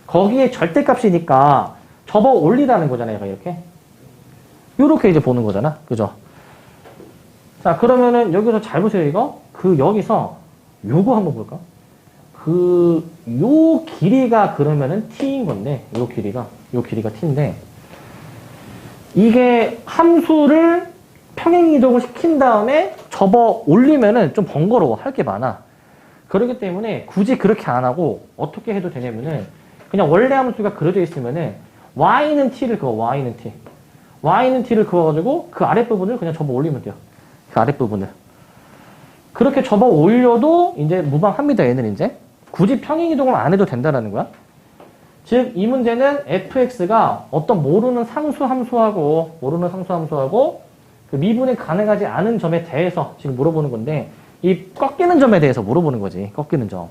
거기에 절대값이니까 접어 올리라는 거잖아요, 얘가 이렇게. 요렇게 이제 보는 거잖아. 그죠? 자, 그러면은 여기서 잘 보세요, 이거. 여기서 요거 한번 볼까? 요 길이가 그러면은 t인 건데, 요 길이가 t인데, 이게 함수를 평행이동을 시킨 다음에 접어 올리면은 좀 번거로워. 할 게 많아. 그렇기 때문에 굳이 그렇게 안 하고 어떻게 해도 되냐면은 그냥 원래 함수가 그려져 있으면은 y는 t를 그어. y는 t를 그어가지고 그 아랫부분을 그냥 접어 올리면 돼요. 그 아랫부분을. 그렇게 접어 올려도 이제 무방합니다. 얘는 이제. 굳이 평행이동을 안 해도 된다는 거야. 즉, 이 문제는 fx가 어떤 모르는 상수 함수하고 그 미분이 가능하지 않은 점에 대해서 지금 물어보는 건데, 이 꺾이는 점에 대해서 물어보는 거지. 꺾이는 점.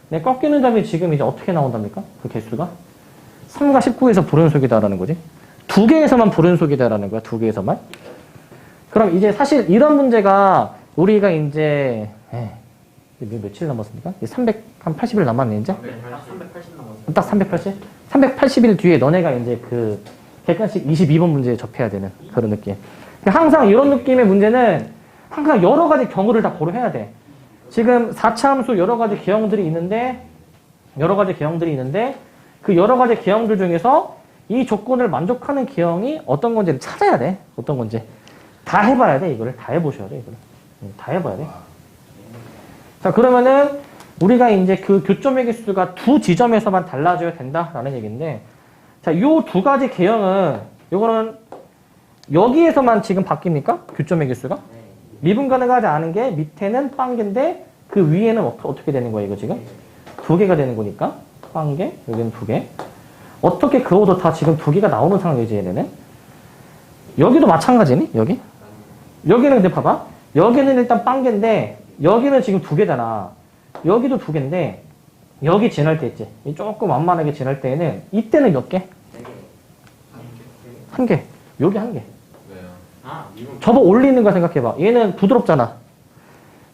네, 꺾이는 점이 지금 이제 어떻게 나온답니까? 그 개수가? 3과 19에서 불연속이다라는 거지. 2개에서만 불연속이다라는 거야. 2개에서만. 그럼 이제 사실 이런 문제가 우리가 이제, 며칠 남았습니까? 380일 남았네, 이제? 380 남았어요. 딱 380? 380일 뒤에 너네가 이제 그 객관식 22번 문제에 접해야 되는 그런 느낌. 항상 이런 느낌의 문제는 항상 여러 가지 경우를 다 고려해야 돼. 지금 4차 함수 여러 가지 개형들이 있는데 그 여러 가지 개형들 중에서 이 조건을 만족하는 개형이 어떤 건지를 찾아야 돼. 어떤 건지. 다 해봐야 돼, 이거를. 다 해보셔야 돼, 이거를. 다 해봐야 돼. 자, 그러면은 우리가 이제 그 교점의 개수가 두 지점에서만 달라져야 된다라는 얘기인데, 자, 요 두 가지 개형은, 요거는 여기에서만 지금 바뀝니까? 교점의 개수가? 미분 가능하지 않은 게 밑에는 빵개인데 그 위에는 어떻게 되는 거예요, 이거 지금? 2개가 되는 거니까. 빵개, 여기는 2개. 어떻게 그어도 다 지금 2개가 나오는 상황이지, 얘네는. 여기도 마찬가지니? 여기? 여기는 근데 봐봐. 여기는 일단 빵개인데 여기는 지금 2개잖아. 여기도 2개인데 여기 지날 때 있지. 조금 완만하게 지날 때에는 이때는 몇 개? 1개. 여기 1개. 왜요? 접어 올리는 거 생각해봐. 얘는 부드럽잖아.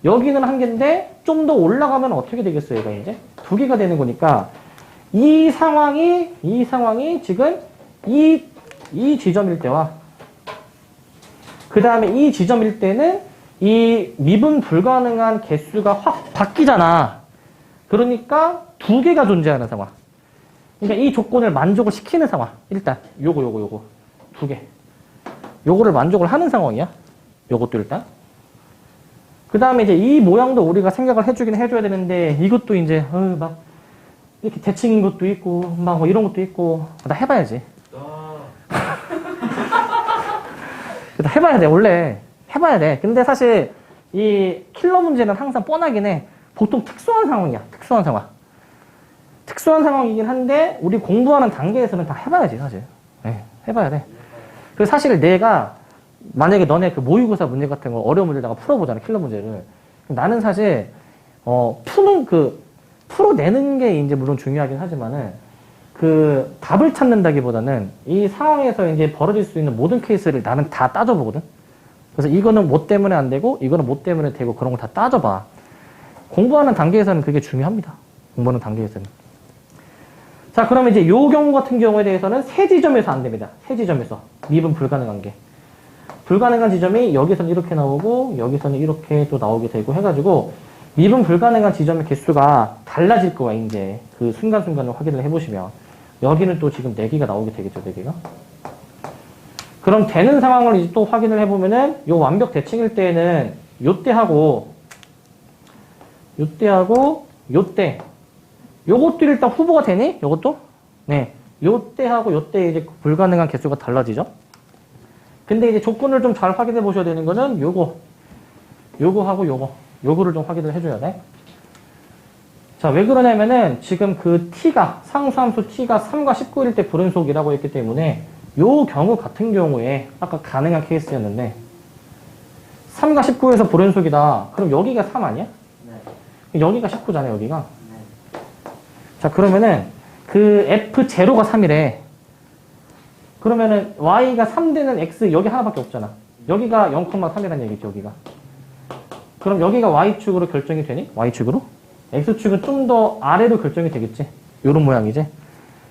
여기는 1개인데 좀 더 올라가면 어떻게 되겠어, 얘가 이제? 2개가 되는 거니까 이 상황이 지금 이 지점일 때와 그 다음에 이 지점일 때는 이 미분 불가능한 개수가 확 바뀌잖아. 그러니까 2개가 존재하는 상황. 그러니까 이 조건을 만족을 시키는 상황. 일단 요거 2개. 요거를 만족을 하는 상황이야. 요것도 일단. 그 다음에 이제 이 모양도 우리가 생각을 해줘야 되는데 이것도 이제 막 이렇게 대칭인 것도 있고 막 뭐 이런 것도 있고 다 해봐야지. 다 해봐야 돼. 원래 해봐야 돼. 근데 사실 이 킬러 문제는 항상 뻔하긴 해. 보통 특수한 상황이야. 특수한 상황이긴 한데 우리 공부하는 단계에서는 다 해봐야지, 사실. 네, 해봐야 돼. 그래서 사실 내가 만약에 너네 그 모의고사 문제 같은 거 어려운 문제다가 풀어보잖아, 킬러 문제를. 나는 사실 풀어내는 게 이제 물론 중요하긴 하지만은 그 답을 찾는다기보다는 이 상황에서 이제 벌어질 수 있는 모든 케이스를 나는 다 따져보거든. 그래서 이거는 뭐 때문에 안 되고 이거는 뭐 때문에 되고 그런 거 다 따져봐. 공부하는 단계에서는 그게 중요합니다. 공부하는 단계에서는. 자, 그러면 이제 요 경우 같은 경우에 대해서는 세 지점에서 안 됩니다. 세 지점에서. 미분 불가능한 게. 불가능한 지점이 여기서는 이렇게 나오고, 여기서는 이렇게 또 나오게 되고 해가지고, 미분 불가능한 지점의 개수가 달라질 거야, 이제. 그 순간순간을 확인을 해보시면. 여기는 또 지금 4개가 나오게 되겠죠, 4개가. 그럼 되는 상황을 이제 또 확인을 해보면은, 요 완벽 대칭일 때에는, 요때하고, 요때. 요것도 일단 후보가 되니? 요것도? 네. 요때하고 요때 이제 불가능한 개수가 달라지죠? 근데 이제 조건을 좀 잘 확인해 보셔야 되는 거는 요거하고 요거를 좀 확인을 해줘야 돼. 자, 왜 그러냐면은 지금 그 t가, 상수함수 t가 3과 19일 때 불은속이라고 했기 때문에 요 경우 같은 경우에 아까 가능한 케이스였는데 3과 19에서 불은속이다. 그럼 여기가 3 아니야? 네. 여기가 19잖아요, 여기가. 네. 자, 그러면은 그 F0가 3이래. 그러면은 Y가 3되는 X 여기 하나밖에 없잖아. 여기가 0,3이라는 얘기죠, 여기가. 그럼 여기가 Y축으로 결정이 되니? Y축으로? X축은 좀 더 아래로 결정이 되겠지. 요런 모양이지.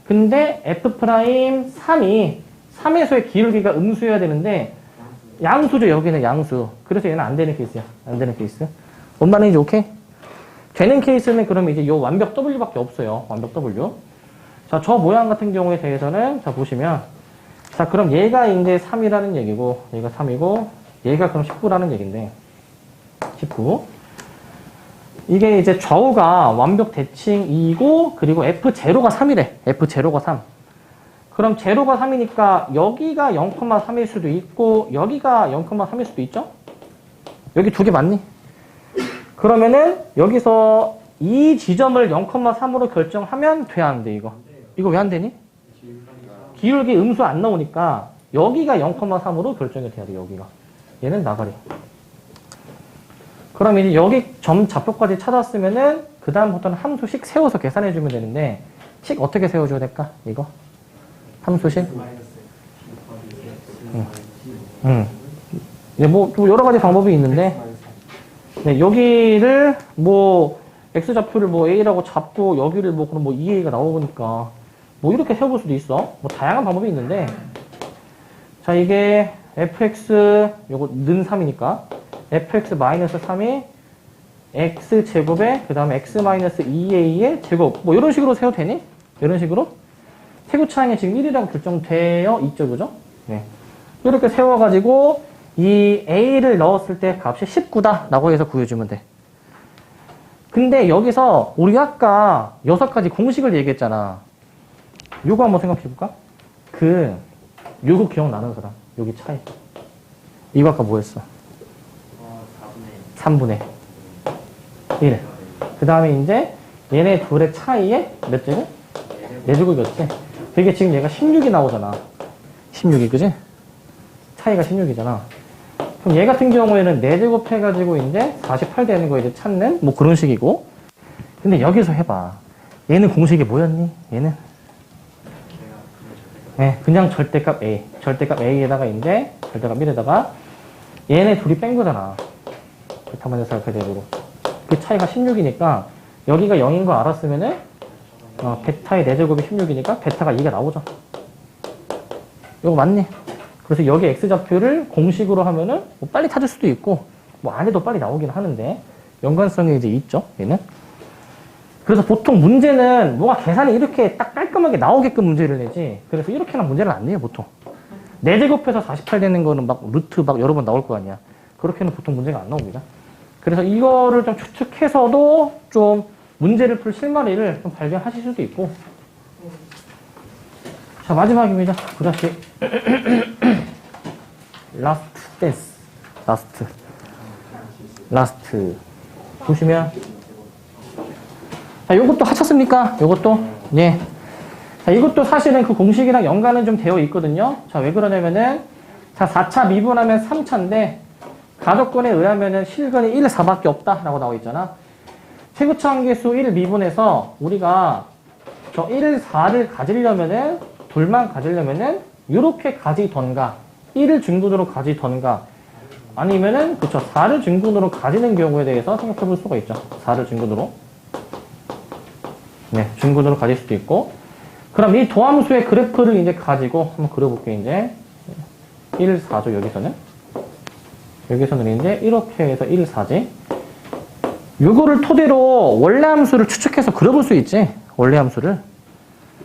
근데 F'3이 3에서의 기울기가 음수여야 되는데 양수죠, 여기는 양수. 그래서 얘는 안 되는 케이스야. 안 되는 케이스. 뭔 말인지 오케이? 되는 케이스는 그러면 이제 요 완벽 W밖에 없어요. 완벽 W. 자, 저 모양 같은 경우에 대해서는, 자, 보시면, 자, 그럼 얘가 이제 3이라는 얘기고, 얘가 3이고, 얘가 그럼 19라는 얘기인데, 19. 이게 이제 좌우가 완벽 대칭 2이고, 그리고 F0가 3이래. F0가 3. 그럼 제로가 3이니까, 여기가 0,3일 수도 있고, 여기가 0,3일 수도 있죠? 여기 두 개 맞니? 그러면은 여기서 이 지점을 0,3으로 결정하면 돼, 안 돼, 이거? 이거 왜 안 되니? 기울기 음수 안 나오니까 여기가 0,3으로 결정이 돼야 돼, 여기가. 얘는 나가리. 그럼 이제 여기 점 좌표까지 찾았으면은 그 다음부터는 함수식 세워서 계산해주면 되는데 식 어떻게 세워줘야 될까? 이거? 함수식? 네, 뭐 여러 가지 방법이 있는데 네, 여기를 뭐 x좌표를 뭐 a라고 잡고 여기를 뭐 그럼 뭐 2a가 나오니까 뭐 이렇게 세워볼 수도 있어. 뭐 다양한 방법이 있는데 자, 이게 fx 요거 는 3이니까 fx 마이너스 3이 x 제곱에 그 다음에 x 마이너스 2a의 제곱 뭐 이런 식으로 세워도 되니? 이런 식으로 세구차항이 지금 1이라고 결정되어 있죠, 그죠? 네. 이렇게 세워가지고 이 a를 넣었을 때 값이 19다 라고 해서 구해주면 돼. 근데 여기서 우리 아까 6가지 공식을 얘기했잖아. 요거 한번 생각해볼까? 요거 기억나는 사람. 여기 차이. 이거 아까 뭐 했어? 3분의 1. 그 다음에 이제 얘네 둘의 차이에 몇 제곱? 4제곱이었지? 그게 지금 얘가 16이 나오잖아. 16이, 그지? 차이가 16이잖아. 그럼 얘 같은 경우에는 4제곱 해가지고 이제 48 되는 거 이제 찾는 뭐 그런 식이고. 근데 여기서 해봐. 얘는 공식이 뭐였니? 얘는? 네, 그냥 절대값 A. 절대값 A에다가 이제 절대값 1에다가 얘네 둘이 뺀 거잖아. 베타마이너스 알파 제곱으로. 그 차이가 16이니까 여기가 0인 거 알았으면은 베타의 4제곱이 16이니까 베타가 2가 나오죠. 이거 맞니? 그래서 여기 x좌표를 공식으로 하면은 뭐 빨리 찾을 수도 있고 뭐 안 해도 빨리 나오긴 하는데 연관성이 이제 있죠, 얘는. 그래서 보통 문제는 뭐가 계산이 이렇게 딱 깔끔하게 나오게끔 문제를 내지. 그래서 이렇게는 문제를 안 내요, 보통. 4제곱해서 48 되는 거는 막 루트 막 여러 번 나올 거 아니야. 그렇게는 보통 문제가 안 나옵니다. 그래서 이거를 좀 추측해서도 좀 문제를 풀 실마리를 좀 발견하실 수도 있고. 자, 마지막입니다. 그다시 라스트 댄스. 라스트. 보시면 자, 요것도 하셨습니까? 요것도? 예. 자, 이것도 사실은 그 공식이랑 연관은 좀 되어 있거든요. 자, 왜 그러냐면은 자, 4차 미분하면 3차인데 가족권에 의하면은 실근이 1, 4밖에 없다라고 나와 있잖아. 최고차항계수 1 미분해서 우리가 저 1, 4를 가지려면은 둘만 가지려면은 이렇게 가지던가 1을 중근으로 가지던가 아니면은 그쵸 4를 중근으로 가지는 경우에 대해서 생각해 볼 수가 있죠. 4를 중근으로. 네, 중근으로 가질 수도 있고 그럼 이 도함수의 그래프를 이제 가지고 한번 그려볼게요, 이제. 1, 4죠, 여기서는. 여기서는 이제 이렇게 해서 1, 4지. 요거를 토대로 원래 함수를 추측해서 그려볼 수 있지. 원래 함수를.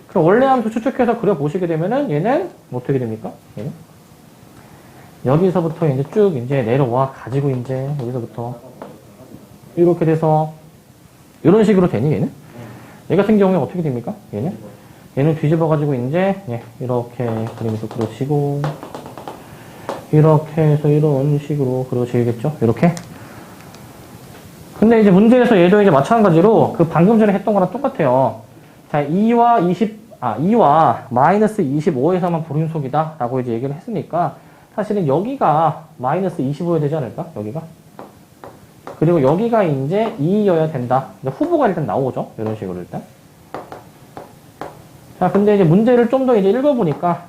그럼 원래 함수 추측해서 그려보시게 되면은 얘는 어떻게 됩니까? 얘는? 여기서부터 이제 쭉 이제 내려와 가지고 이제 여기서부터 이렇게 돼서 이런 식으로 되니 얘는? 얘 같은 경우에 어떻게 됩니까? 얘는 뒤집어 가지고 이제 이렇게 그림에서 그려지고 이렇게 해서 이런 식으로 그려지겠죠? 이렇게. 근데 이제 문제에서 얘도 이제 마찬가지로 그 방금 전에 했던 거랑 똑같아요. 자, 2와 마이너스 25에서만 불윤속이다 라고 이제 얘기를 했으니까 사실은 여기가 마이너스 25여야 되지 않을까? 여기가. 그리고 여기가 이제 2여야 된다. 후보가 일단 나오죠. 이런 식으로 일단. 자, 근데 이제 문제를 좀 더 이제 읽어보니까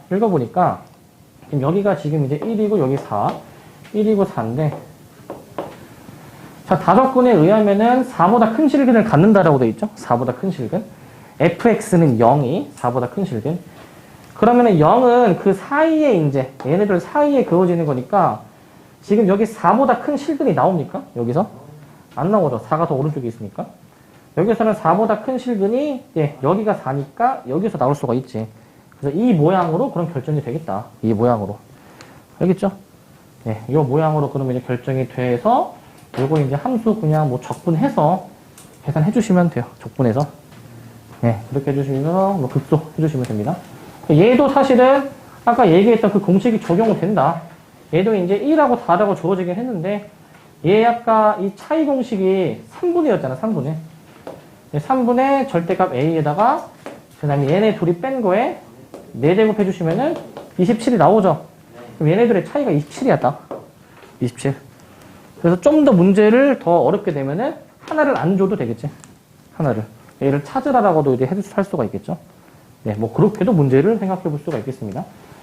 지금 여기가 지금 이제 1이고 여기 4. 1이고 4인데 자, 다각근에 의하면은 4보다 큰 실근을 갖는다라고 되어 있죠. 4보다 큰 실근. fx는 0이 4보다 큰 실근. 그러면은 0은 그 사이에 이제 얘네들 사이에 그어지는 거니까 지금 여기 4보다 큰 실근이 나옵니까? 여기서? 안 나오죠. 4가 더 오른쪽에 있으니까. 여기서는 4보다 큰 실근이 여기가 4니까 여기서 나올 수가 있지. 그래서 이 모양으로 그럼 결정이 되겠다. 이 모양으로. 알겠죠? 이 모양으로 그러면 이제 결정이 돼서 요거 이제 함수 그냥 뭐 적분해서 계산해 주시면 돼요. 적분해서. 그렇게 해주시면 뭐 극소 해주시면 됩니다. 얘도 사실은 아까 얘기했던 그 공식이 적용이 된다. 얘도 이제 1하고 4라고 주어지긴 했는데 얘 아까 이 차이 공식이 3분의였잖아. 3분의. 3분의 절대값 a에다가 그 다음에 얘네 둘이 뺀 거에 4제곱 해주시면은 27이 나오죠. 그럼 얘네들의 차이가 27이야 딱. 27. 그래서 좀 더 문제를 더 어렵게 되면은 하나를 안 줘도 되겠지. 하나를. 얘를 찾으라라고도 이제 할 수가 있겠죠. 뭐 그렇게도 문제를 생각해 볼 수가 있겠습니다.